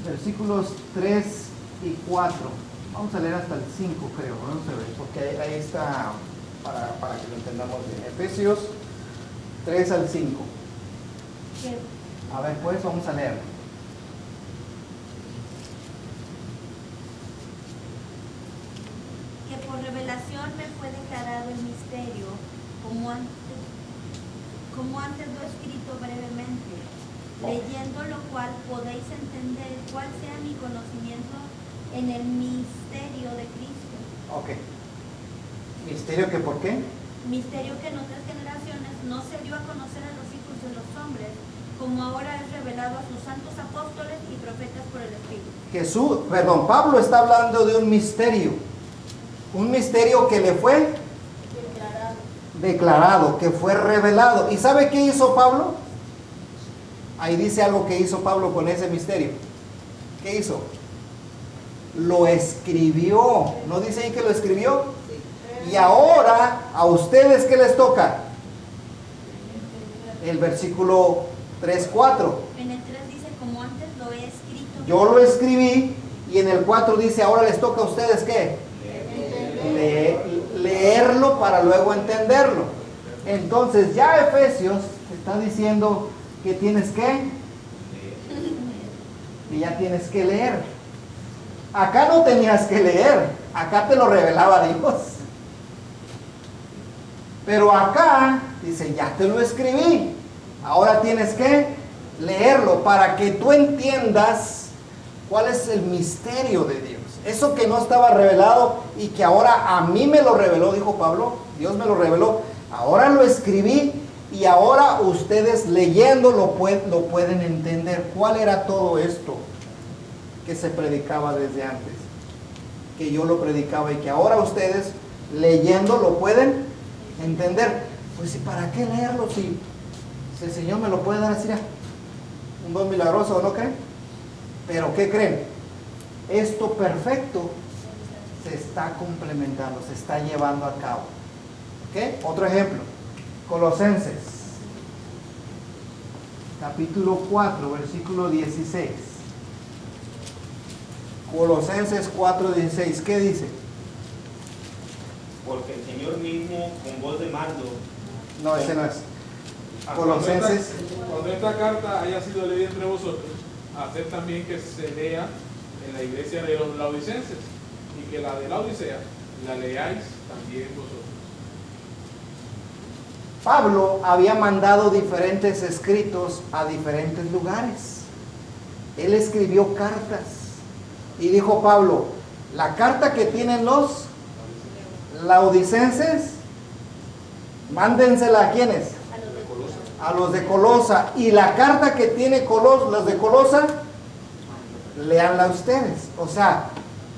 versículos 3 y 4. Vamos a leer hasta el 5, creo. Vamos a ver, porque ahí está para que lo entendamos bien. Efesios 3 al 5. A ver, pues vamos a leer. Que por revelación me fue declarado el misterio, como antes lo he escrito brevemente, leyendo lo cual podéis entender cuál sea mi conocimiento en el misterio de Cristo. Ok. ¿Misterio que por qué? Misterio que en otras generaciones no se dio a conocer a los hijos de los hombres, como ahora es revelado a sus santos apóstoles y profetas por el Espíritu. Pablo está hablando de un misterio. Un misterio que le fue declarado, que fue revelado. ¿Y sabe qué hizo Pablo? Ahí dice algo que hizo Pablo con ese misterio. ¿Qué hizo? Lo escribió. ¿No dice ahí que lo escribió? Y ahora, ¿a ustedes qué les toca? El versículo 3-4. En el 3 dice, como antes lo he escrito. Yo lo escribí. Y en el 4 dice, ahora les toca a ustedes ¿qué? Leerlo para luego entenderlo. Entonces ya Efesios está diciendo que tienes que ya tienes que leer. acá no tenías que leer, acá te lo revelaba Dios. Pero acá dice, ya te lo escribí, ahora tienes que leerlo para que tú entiendas cuál es el misterio de Dios. Eso que no estaba revelado y que ahora a mí me lo reveló, dijo Pablo, Dios me lo reveló, ahora lo escribí y ahora ustedes leyendo lo pueden entender. ¿Cuál era todo esto que se predicaba desde antes? Que yo lo predicaba y que ahora ustedes leyendo lo pueden entender. Pues ¿y para qué leerlo si el Señor me lo puede dar así? Un don milagroso, ¿no creen? Pero ¿qué creen? Esto perfecto se está complementando, se está llevando a cabo. ¿Ok? Otro ejemplo, Colosenses, capítulo 4, versículo 16. Colosenses 4:16, ¿qué dice? Porque el Señor mismo, con voz de mando. No, ese no es. Colosenses. Cuando esta carta haya sido leída entre vosotros, haced también que se lea en la iglesia de los laodicenses, y que la de la Odisea la leáis también vosotros. Pablo había mandado diferentes escritos a diferentes lugares. Él escribió cartas. Y dijo Pablo, la carta que tienen los laodicenses, mándensela a ¿quiénes? A los de Colosa. Y la carta que tiene los de Colosa, léanla ustedes. O sea,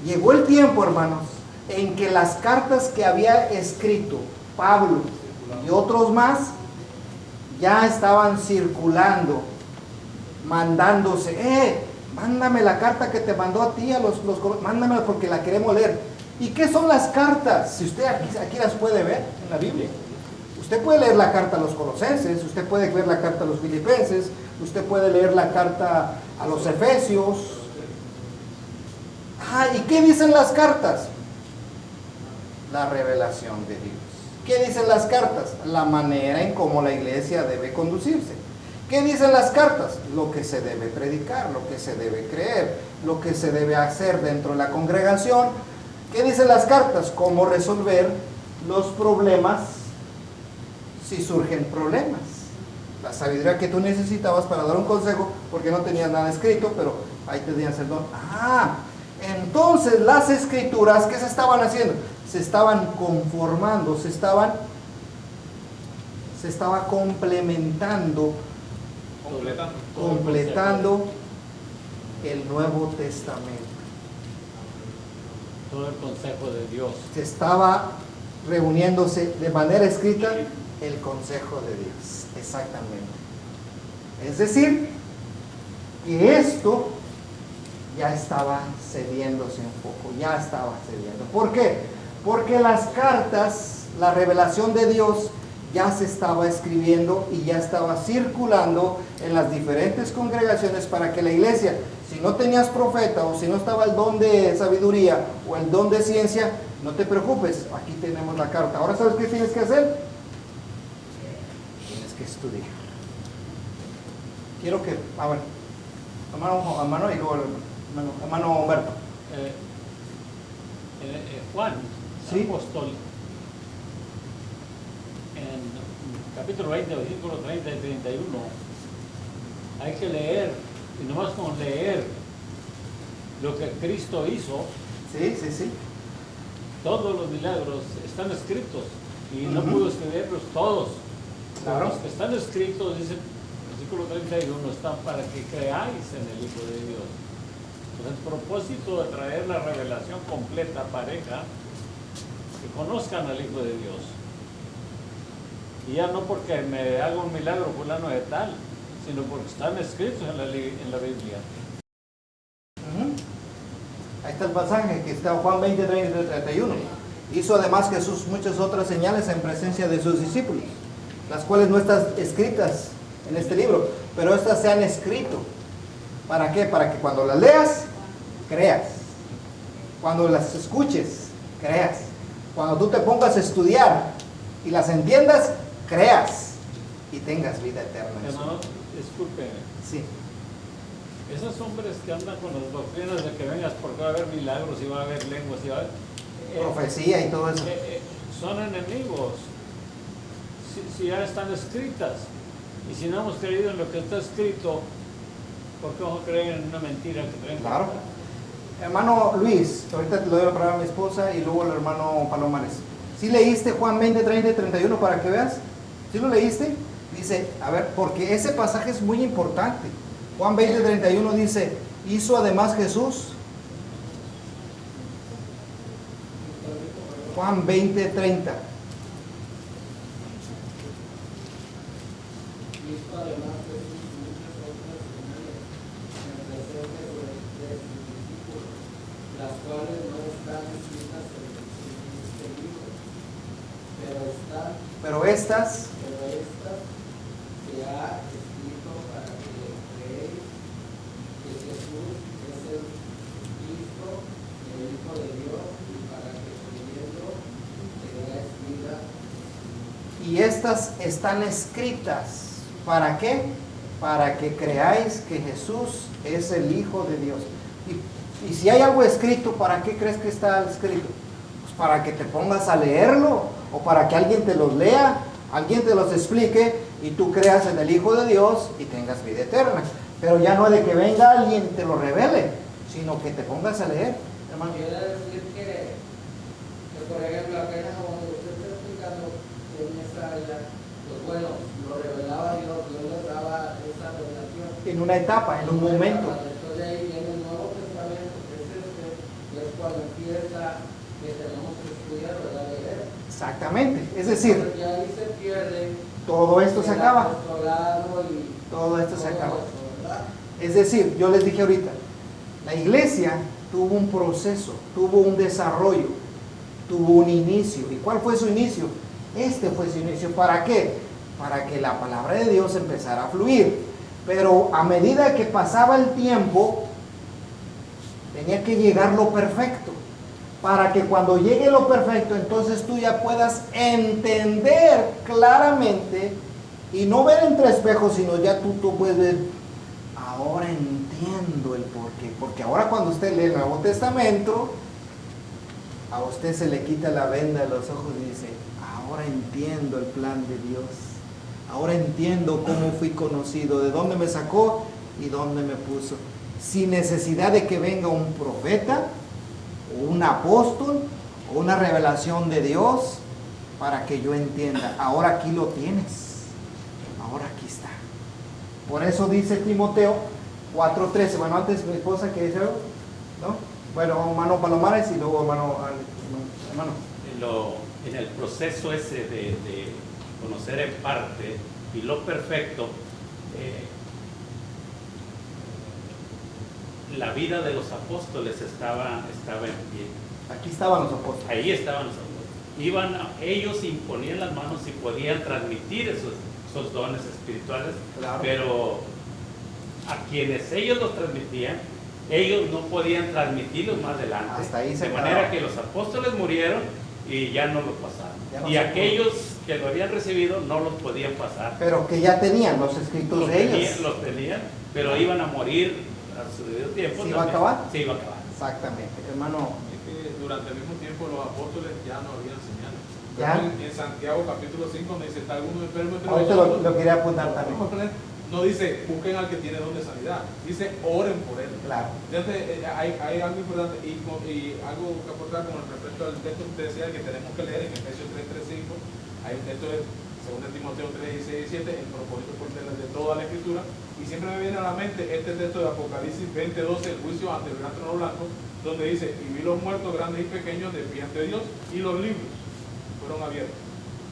llegó el tiempo, hermanos, en que las cartas que había escrito Pablo y otros más ya estaban circulando, mandándose. Mándame la carta que te mandó a ti, mándamela porque la queremos leer. ¿Y qué son las cartas? Si usted aquí las puede ver en la Biblia. Usted puede leer la carta a los Colosenses, usted puede leer la carta a los Filipenses, usted puede leer la carta a los Efesios. ¿Y qué dicen las cartas? La revelación de Dios. ¿Qué dicen las cartas? La manera en cómo la iglesia debe conducirse. ¿Qué dicen las cartas? Lo que se debe predicar, lo que se debe creer, lo que se debe hacer dentro de la congregación. ¿Qué dicen las cartas? Cómo resolver los problemas si surgen problemas. La sabiduría que tú necesitabas para dar un consejo, porque no tenías nada escrito, pero ahí te tenías el don. Entonces las escrituras, ¿qué se estaban haciendo? Se estaban conformando, se estaba complementando el Nuevo Testamento. Todo el consejo de Dios. Se estaba reuniéndose de manera escrita el consejo de Dios. Exactamente. Es decir, que esto ya estaba cediéndose un poco, ya estaba cediendo. ¿Por qué? Porque las cartas, la revelación de Dios ya se estaba escribiendo y ya estaba circulando en las diferentes congregaciones para que la iglesia, si no tenías profeta o si no estaba el don de sabiduría o el don de ciencia, no te preocupes, aquí tenemos la carta. Ahora, ¿sabes qué tienes que hacer? Tienes que estudiar. Quiero que, hermano y luego hermano Humberto. Juan, ¿sí? Apóstol, en capítulo 20, versículos 30 y 31, hay que leer, y nomás con leer lo que Cristo hizo, Sí. todos los milagros están escritos, y no puedo escribirlos todos. Claro. Los que están escritos, dice versículo 31, están para que creáis en el Hijo de Dios. Entonces, el propósito de traer la revelación completa, pareja, que conozcan al Hijo de Dios. Y ya no porque me haga un milagro fulano de tal, sino porque están escritos en la Biblia. Ahí está el pasaje que está Juan 20, 30 y 31. Hizo además Jesús muchas otras señales en presencia de sus discípulos, las cuales no están escritas en este libro, pero estas se han escrito. ¿Para qué? Para que cuando las leas, creas. Cuando las escuches, creas. Cuando tú te pongas a estudiar y las entiendas, creas y tengas vida eterna. Hermano, disculpe. Sí. Esos hombres que andan con las doctrinas de que vengas porque va a haber milagros y va a haber lenguas y va a haber, Profecía y todo eso. son enemigos. Si ya están escritas. Y si no hemos creído en lo que está escrito, ¿por qué vamos a creer en una mentira que traen? Claro. Hermano Luis, ahorita te lo doy la palabra a mi esposa y luego el hermano Palomares. ¿Sí leíste Juan 20, 30 y 31 para que veas? ¿Sí lo leíste? Dice, a ver, porque ese pasaje es muy importante. Juan 20, 31 dice, hizo además Jesús. Juan 20, 30. Hizo además Jesús muchas otras señales en presencia de sus discípulos, las cuales no están escritas en este libro, pero estas se ha escrito para que creáis que Jesús es el Cristo, el Hijo de Dios, y para que creyendo tengáis vida. Y estas están escritas. ¿Para qué? Para que creáis que Jesús es el Hijo de Dios. Y si hay algo escrito, ¿para qué crees que está escrito? Pues para que te pongas a leerlo, o para que alguien te los lea, alguien te los explique, y tú creas en el Hijo de Dios y tengas vida eterna. Pero ya no de que venga alguien y te lo revele, sino que te pongas a leer, hermano. Quiere decir que por ejemplo, apenas cuando usted está explicando en esa área, pues bueno, lo revelaba Dios les daba esa revelación. En una etapa, en un momento. Entonces ahí viene el Nuevo Testamento, que es cuando empieza, que tenemos que estudiar, ¿verdad? Leer. Exactamente, es decir, Entonces, ya ahí se pierde. todo esto se acaba. Y Todo esto se acaba. eso, ¿verdad? Es decir, yo les dije ahorita, la iglesia tuvo un proceso, tuvo un desarrollo, tuvo un inicio. ¿Y cuál fue su inicio? Este fue su inicio. ¿Para qué? Para que la palabra de Dios empezara a fluir. Pero a medida que pasaba el tiempo, tenía que llegar lo perfecto. Para que cuando llegue lo perfecto, entonces tú ya puedas entender claramente y no ver entre espejos, sino ya tú puedes ver, ahora entiendo el porqué. Porque ahora cuando usted lee el Nuevo Testamento, a usted se le quita la venda de los ojos y dice, ahora entiendo el plan de Dios. Ahora entiendo cómo fui conocido, de dónde me sacó y dónde me puso. Sin necesidad de que venga un profeta, o un apóstol, o una revelación de Dios, para que yo entienda. Ahora aquí lo tienes. Ahora aquí está. Por eso dice Timoteo 4:13. Bueno, antes mi esposa que dice algo, ¿no? Bueno, hermano Palomares y luego hermano. En el proceso ese de conocer en parte y lo perfecto, la vida de los apóstoles estaba en pie. Aquí estaban los apóstoles. Ahí estaban los apóstoles. Ellos imponían las manos y podían transmitir esos dones espirituales, Claro. pero a quienes ellos los transmitían, ellos no podían transmitirlos más adelante. Hasta ahí se de acababa. manera que los apóstoles murieron y ya no los pasaron. Ya no Y se aquellos que lo habían recibido no los podían pasar. Pero que ya tenían los escritos Los de ellos. tenían, pero iban a morir a su debido tiempo. ¿Se iba a también. acabar? Se iba a acabar. Exactamente, hermano. Es que durante el mismo tiempo los apóstoles ya no habían señales. Ya. En Santiago capítulo 5 donde dice, está alguno enfermo entre Ahorita vosotros?" lo quería apuntar también. No dice, busquen al que tiene don de sanidad. Dice, oren por él. Claro. Entonces, hay algo importante y algo que aportar con respecto al texto que usted decía que tenemos que leer en Efesios 3:5. Hay un texto de 2 Timoteo 3:16 y 17, el propósito por de toda la escritura. Y siempre me viene a la mente este texto de Apocalipsis 20:12, el juicio ante el gran trono blanco, donde dice, y vi los muertos grandes y pequeños de pie ante Dios, y los libros fueron abiertos.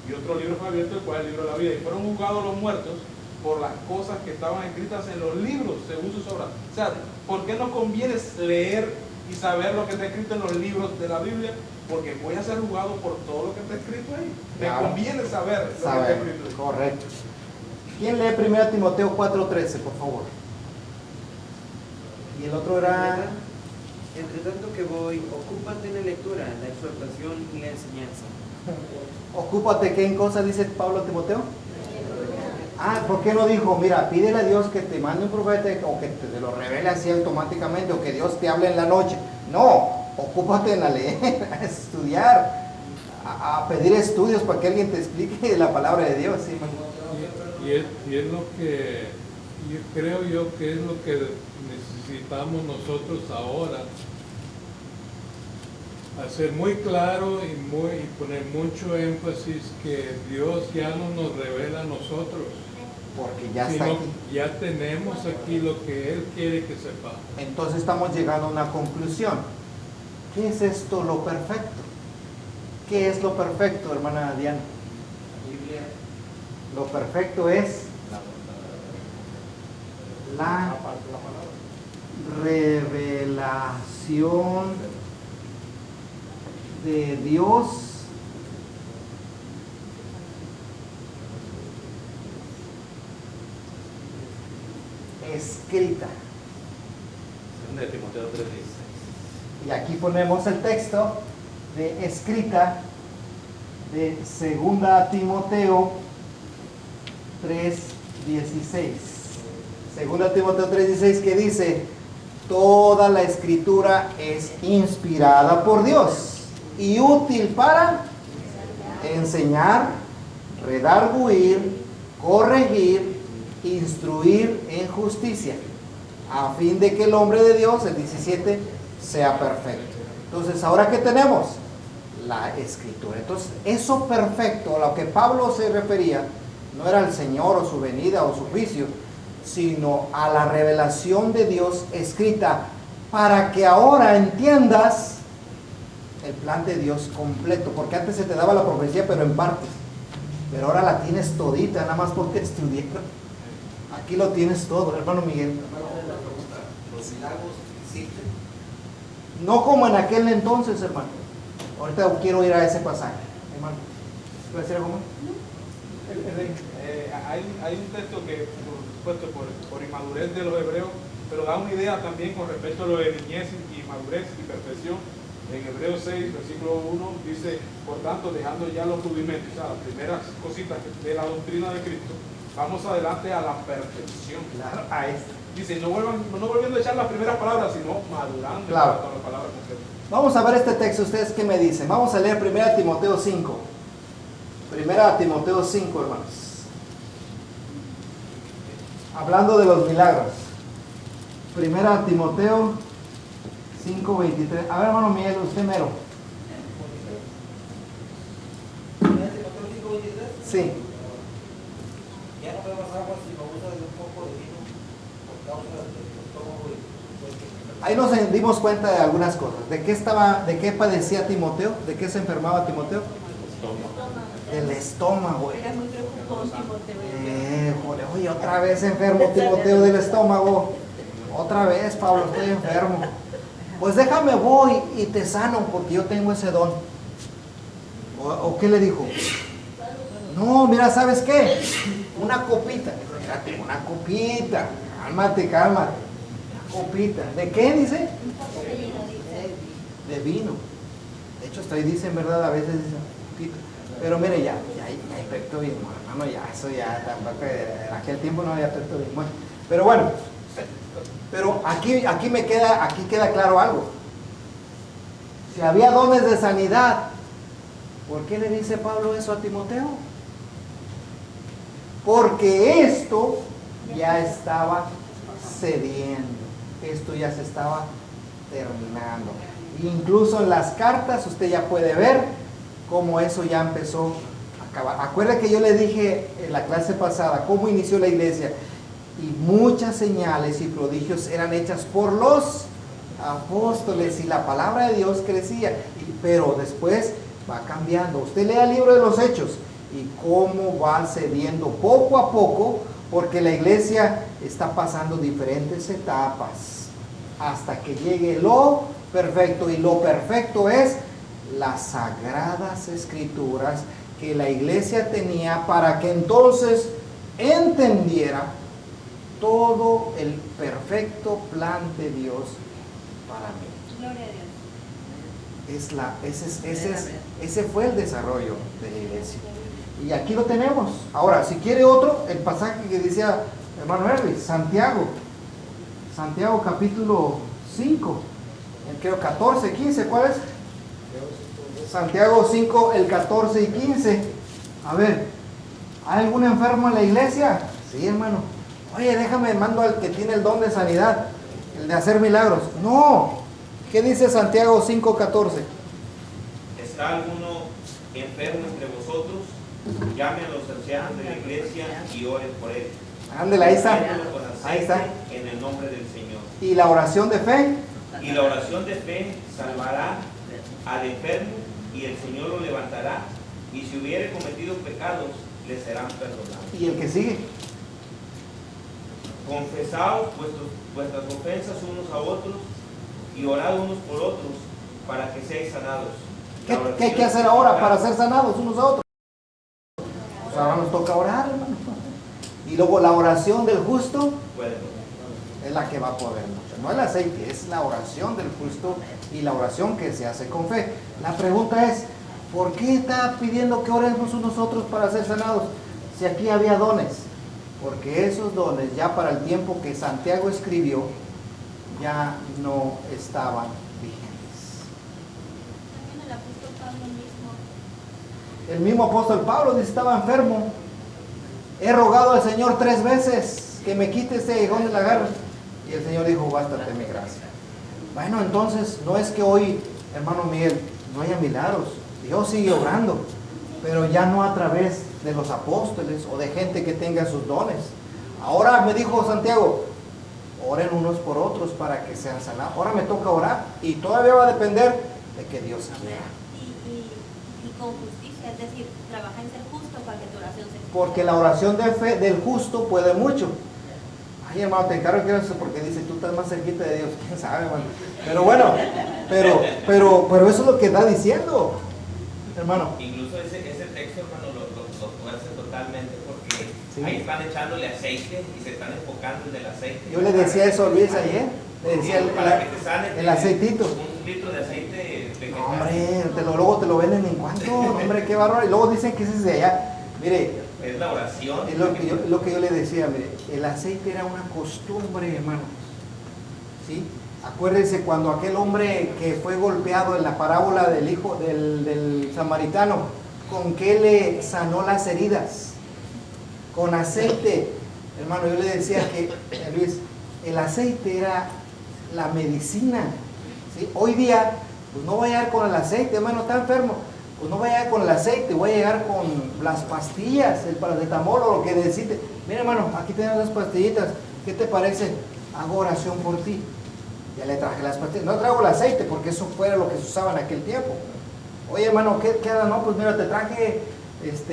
Y otro libro fue abierto, el cual es el libro de la vida. Y fueron juzgados los muertos por las cosas que estaban escritas en los libros, según sus obras. O sea, ¿por qué no conviene leer y saber lo que está escrito en los libros de la Biblia? Porque voy a ser juzgado por todo lo que está escrito ahí. Claro. Me conviene saber lo que está Saber, escrito ahí. correcto. ¿Quién lee 1 Timoteo 4:13, por favor? Y el otro era... Entre tanto que voy, ocúpate en la lectura, la exhortación y la enseñanza. Ocúpate, ¿qué en cosa dice Pablo a Timoteo? ¿Por qué no dijo, mira, pídele a Dios que te mande un profeta o que te lo revele así automáticamente o que Dios te hable en la noche? No, ocúpate en a leer, a estudiar, a pedir estudios para que alguien te explique la palabra de Dios. ¿Sí? Y es lo que creo yo que es lo que necesitamos nosotros ahora, hacer muy claro y poner mucho énfasis que Dios ya no nos revela a nosotros, porque ya está aquí. Ya tenemos aquí lo que Él quiere que sepamos. Entonces estamos llegando a una conclusión. ¿Qué es esto lo perfecto? ¿Qué es lo perfecto, hermana Diana? Biblia. Lo perfecto es la revelación de Dios escrita. De Timoteo 3:16. Y aquí ponemos el texto de escrita de 2 Timoteo 3:16. 2 Timoteo 3:16 que dice: toda la escritura es inspirada por Dios y útil para enseñar, redarguir, corregir, instruir en justicia, a fin de que el hombre de Dios, el 17, sea perfecto. Entonces, ¿ahora qué tenemos? La escritura. Entonces, eso perfecto, a lo que Pablo se refería, no era el Señor o su venida o su juicio, sino a la revelación de Dios escrita, para que ahora entiendas el plan de Dios completo, porque antes se te daba la profecía pero en partes, pero ahora la tienes todita, nada más porque estudié. Aquí lo tienes todo, hermano Miguel. ¿Los milagros existen? No como en aquel entonces, hermano. Ahorita quiero ir a ese pasaje, hermano. ¿Puede decir algo más? Hay un texto que, por supuesto, por inmadurez de los hebreos, pero da una idea también con respecto a lo de niñez y madurez y perfección. En Hebreos 6, versículo 1, dice: por tanto, dejando ya los rudimentos, o sea, las primeras cositas de la doctrina de Cristo, vamos adelante a la perfección. Claro, a esto. Dice, no volviendo a echar las primeras palabras, sino madurando Claro. con la palabra completa. Vamos a ver este texto, ¿ustedes qué me dicen? Vamos a leer 1 Timoteo 5. 1 Timoteo 5, hermanos. Hablando de los milagros. 1 Timoteo 5, 23. A ver, hermano Miguel, usted mero. Sí. Ya no bebas agua si no usas un poco de vino por causa del estómago y Ahí nos dimos cuenta de algunas cosas. ¿De qué padecía Timoteo? ¿De qué se enfermaba Timoteo? Del estómago. Era muy preocupado Timoteo. Joder, oye, otra vez enfermo Timoteo del estómago. Otra vez, Pablo, estoy enfermo. Pues déjame voy y te sano porque yo tengo ese don. ¿O qué le dijo? No, mira, ¿sabes qué? Una copita. Espérate, una copita. Cálmate. Una copita. ¿De qué dice? De vino. De hecho, hasta ahí dicen, ¿verdad? A veces dicen copita. Pero mire, ya hay pectorismo, hermano, ya, eso ya, tampoco, en aquel tiempo no había pectorismo. Pero bueno, pero aquí queda claro algo. Si había dones de sanidad, ¿por qué le dice Pablo eso a Timoteo? Porque esto ya estaba cediendo, esto ya se estaba terminando. Incluso en las cartas usted ya puede ver cómo eso ya empezó a acabar. Acuerda que yo le dije en la clase pasada cómo inició la iglesia, y muchas señales y prodigios eran hechas por los apóstoles y la palabra de Dios crecía, pero después va cambiando. Usted lea el libro de los Hechos y cómo va cediendo poco a poco, porque la iglesia está pasando diferentes etapas hasta que llegue lo perfecto, y lo perfecto es las sagradas escrituras que la iglesia tenía, para que entonces entendiera todo el perfecto plan de Dios para mí. Gloria a Dios. Ese fue el desarrollo de la iglesia. Y aquí lo tenemos. Ahora, si quiere otro, el pasaje que decía hermano Erwin, Santiago capítulo 5, creo 14, 15, ¿cuál es? Santiago 5, el 14 y 15. A ver, ¿hay algún enfermo en la iglesia? Sí, hermano. Oye, déjame, mando al que tiene el don de sanidad, el de hacer milagros. No. ¿Qué dice Santiago 5, 14? ¿Está alguno enfermo entre vosotros? Llame a los ancianos de la iglesia y oren por él. Ándale, ahí está. Ungiéndolo con aceite Ahí está. en el nombre del Señor. ¿Y la oración de fe? Y la oración de fe salvará al enfermo y el Señor lo levantará. Y si hubiere cometido pecados, le serán perdonados. ¿Y el que sigue? Confesaos vuestras ofensas unos a otros y orad unos por otros para que seáis sanados. ¿Qué hay que hacer ahora para ser sanados unos a otros? Pues ahora nos toca orar, hermano. Y luego la oración del justo es la que va a poder mucho. No el aceite, es la oración del justo y la oración que se hace con fe. La pregunta es, ¿por qué está pidiendo que oremos unos a otros para ser sanados? Si aquí había dones. Porque esos dones ya para el tiempo que Santiago escribió ya no estaban vigentes. También el apóstol Pablo mismo. El mismo apóstol Pablo dice, estaba enfermo. He rogado al Señor 3 veces que me quite este aguijón de la garra. Y el Señor dijo, bástate mi gracia. Bueno, entonces no es que hoy, hermano Miguel, no haya milagros. Dios sigue obrando, pero ya no a través de los apóstoles o de gente que tenga sus dones. Ahora me dijo Santiago, oren unos por otros para que sean sanados. Ahora me toca orar y todavía va a depender de que Dios quiera. Y con justicia, es decir, trabaja en ser justo para que tu oración se... Porque la oración de fe del justo puede mucho. Ay, hermano, te encargo que eso porque dice, tú estás más cerquita de Dios. ¿Quién sabe, hermano? Pero bueno, pero eso es lo que está diciendo, hermano. Incluso ese texto, hermano, lo fuerza totalmente porque Sí. ahí están echándole aceite y se están enfocando en el aceite. Yo le decía eso a Luis ayer. Le decía para que te sane el aceitito. Un litro de aceite vegetal. Hombre, luego te lo venden en cuánto. Hombre, qué bárbaro. Y luego dicen que ese es de allá. Mire, Es la oración. es lo que yo le decía, mire, el aceite era una costumbre, hermanos. ¿Sí? Acuérdense cuando aquel hombre que fue golpeado en la parábola del hijo del samaritano, ¿con qué le sanó las heridas? Con aceite. Hermano, yo le decía que, Luis, el aceite era la medicina. ¿Sí? Hoy día, pues no voy a llegar con el aceite, hermano, está enfermo. Pues no voy a llegar con el aceite, voy a llegar con las pastillas, el paracetamol o lo que necesite. Mira, hermano, aquí tenemos las pastillitas. ¿Qué te parece? Hago oración por ti. Ya le traje las pastillas. No traigo el aceite porque eso fuera lo que se usaba en aquel tiempo. Oye, hermano, ¿qué queda? No, pues mira, te traje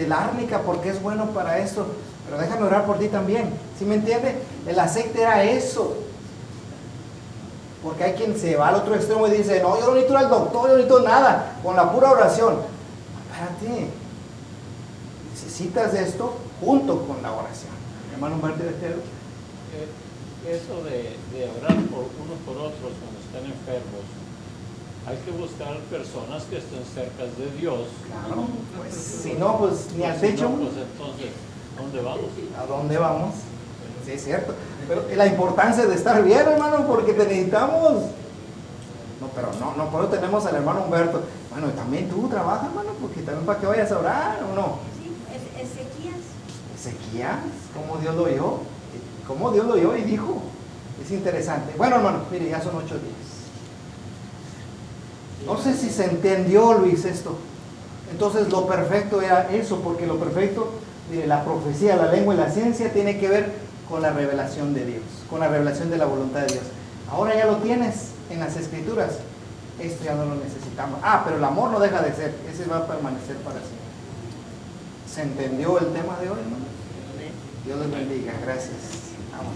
la árnica porque es bueno para esto. Pero déjame orar por ti también. ¿Sí me entiende? El aceite era eso. Porque hay quien se va al otro extremo y dice, no, yo no necesito ir al doctor, yo no necesito nada. Con la pura oración. Espérate. Necesitas esto junto con la oración. Hermano Humberto, Eso de orar por unos por otros cuando están enfermos, hay que buscar personas que estén cerca de Dios. Claro, pues si no, pues ni al techo. No, pues entonces, ¿a dónde vamos? ¿A dónde vamos? Sí, es cierto. Pero la importancia de estar bien, hermano, porque te necesitamos. No, pero no, por eso tenemos al hermano Humberto. Bueno, también tú trabajas, hermano, porque también para que vayas a orar, ¿o no? Sí, Ezequías. Ezequías, ¿cómo Dios lo oyó? ¿Cómo Dios lo oyó y dijo? Es interesante. Bueno, hermano, mire, ya son 8 días. No sé si se entendió, Luis, esto. Entonces, lo perfecto era eso, porque lo perfecto, mire, la profecía, la lengua y la ciencia tiene que ver con la revelación de Dios, con la revelación de la voluntad de Dios. Ahora ya lo tienes en las Escrituras. Esto ya no lo necesitamos. Pero el amor no deja de ser. Ese va a permanecer para siempre. ¿Se entendió el tema de hoy, hermano? Dios les bendiga. Gracias. Vamos.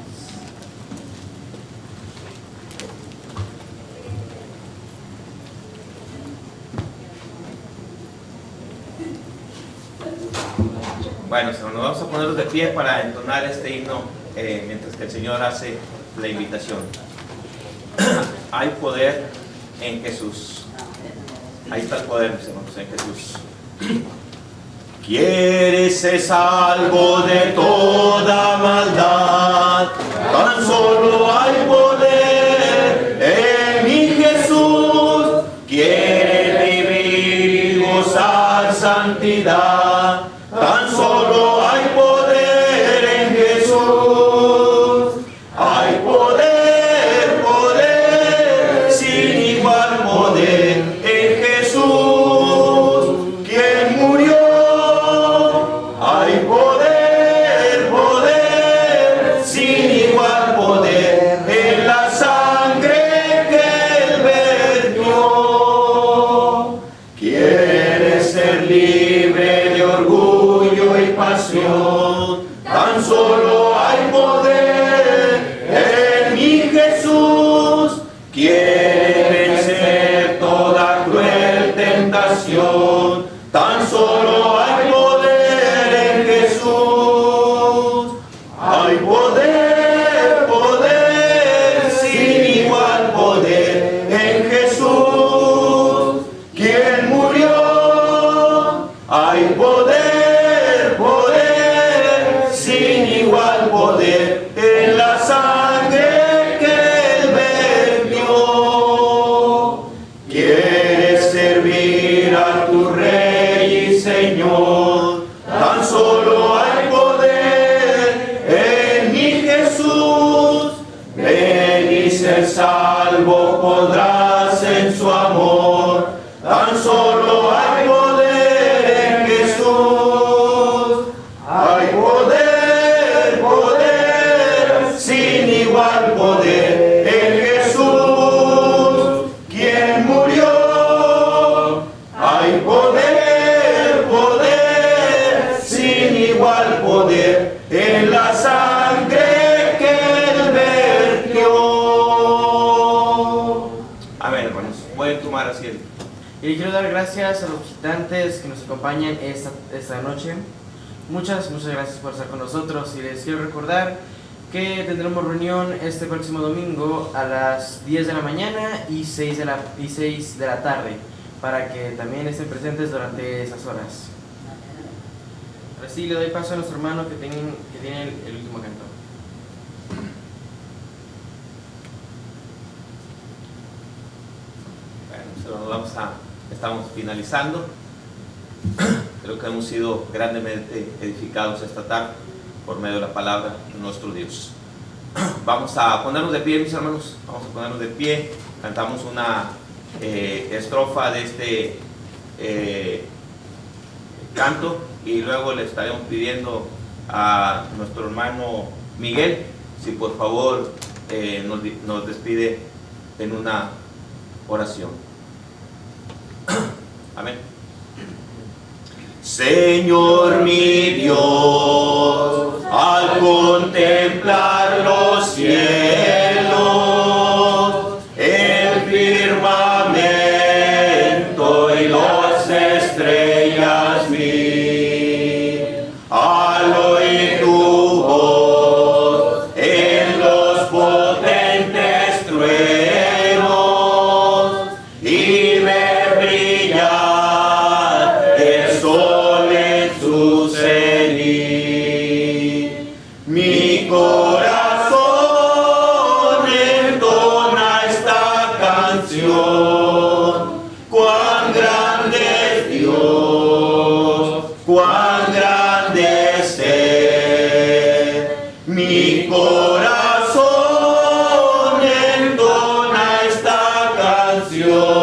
Bueno, nos vamos a poner de pie para entonar este himno mientras que el Señor hace la invitación. Hay poder en Jesús. Ahí está el poder, mis hermanos, en Jesús. ¿Quieres ser salvo de toda maldad? Tan solo hay poder en mi Jesús. ¿Quieres vivir y gozar santidad? Tan solo hay poder en Jesús. Hay poder, poder, sin igual poder en Jesús, quien murió. Hay poder, poder, sin igual poder en la sangre que Él vertió. ¿Quieres ser libre de orgullo y pasión? Tan solo hay poder en mi Jesús. ¿Quieres vencer toda cruel tentación? Tan solo hay poder en Jesús. Hay poder, poder, sin igual poder en Jesús, quien murió. Hay poder, poder, sin igual poder en la sangre que Él vertió. ¿Quieres servir a tu Rey y Señor? Tan solo hay poder en mi Jesús. Ven y ser salvo podrás en su amor. Tan solo hay poder en Jesús. Hay poder, poder, sin igual poder en Jesús, quien murió. Hay poder, poder, sin igual poder en la sangre que Él vertió. Amén, hermanos. Pueden tomar asiento. Y quiero dar gracias a los visitantes que nos acompañan esta noche. Muchas gracias por estar con nosotros. Y les quiero recordar que tendremos reunión este próximo domingo a las 10 de la mañana y 6 de la tarde, para que también estén presentes durante esas horas. Ahora sí, le doy paso a nuestro hermano que tiene el último canto. Bueno, estamos finalizando. Creo que hemos sido grandemente edificados esta tarde por medio de la palabra de nuestro Dios. Vamos a ponernos de pie, mis hermanos. Vamos a ponernos de pie. Cantamos una estrofa de este canto y luego le estaremos pidiendo a nuestro hermano Miguel si por favor nos despide en una oración. Amén. Señor mi Dios, al contemplar los cielos, el firmamento y las estrellas vi, al oír tu voz en los potentes truenos y ver brillar el sol en su cenit, mi corazón entona esta canción. Cuán grande es Dios, cuán grande es Él. Mi corazón entona esta canción.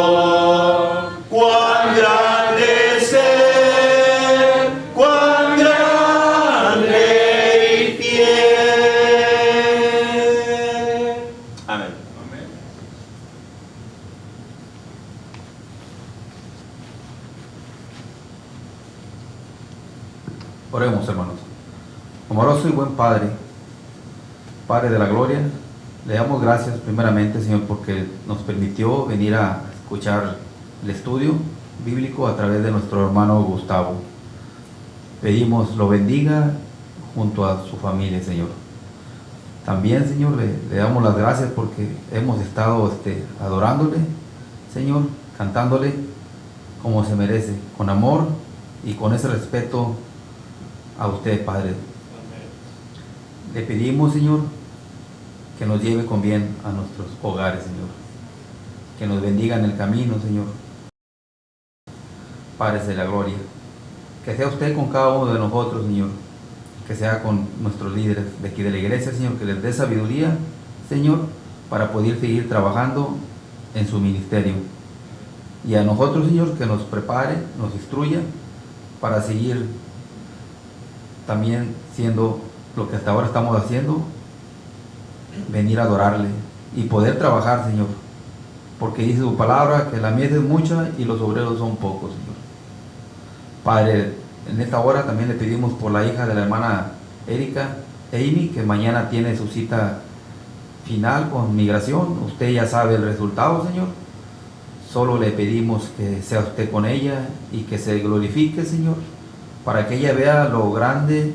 Cuán grande es Él, cuán grande y fiel. Amén. Oremos, hermanos. Amoroso y buen Padre, Padre de la gloria, le damos gracias primeramente, Señor, porque nos permitió venir a escuchar el estudio bíblico a través de nuestro hermano Gustavo. Pedimos lo bendiga junto a su familia, Señor. También, Señor, le damos las gracias porque hemos estado adorándole, Señor, cantándole como se merece, con amor y con ese respeto a usted, Padre. Le pedimos, Señor, que nos lleve con bien a nuestros hogares, Señor. Que nos bendiga en el camino, Señor. Padre de la gloria. Que sea usted con cada uno de nosotros, Señor. Que sea con nuestros líderes de aquí de la iglesia, Señor. Que les dé sabiduría, Señor, para poder seguir trabajando en su ministerio. Y a nosotros, Señor, que nos prepare, nos instruya para seguir también siendo lo que hasta ahora estamos haciendo, venir a adorarle y poder trabajar, Señor, porque dice su palabra que la mies es mucha y los obreros son pocos, Señor. Padre, en esta hora también le pedimos por la hija de la hermana Erika, Amy, que mañana tiene su cita final con migración. Usted ya sabe el resultado, Señor. Solo le pedimos que sea usted con ella y que se glorifique, Señor, para que ella vea lo grande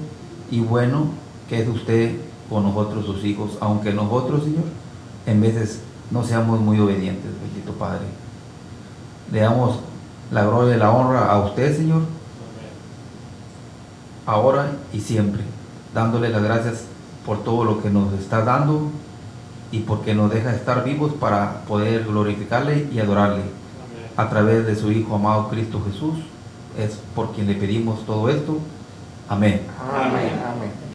y bueno que es usted con nosotros, sus hijos, aunque nosotros, Señor, en veces no seamos muy obedientes, bendito Padre. Le damos la gloria y la honra a usted, Señor, ahora y siempre, dándole las gracias por todo lo que nos está dando y porque nos deja estar vivos para poder glorificarle y adorarle a través de su Hijo amado Cristo Jesús. Es por quien le pedimos todo esto. Amén. Amén. Amén.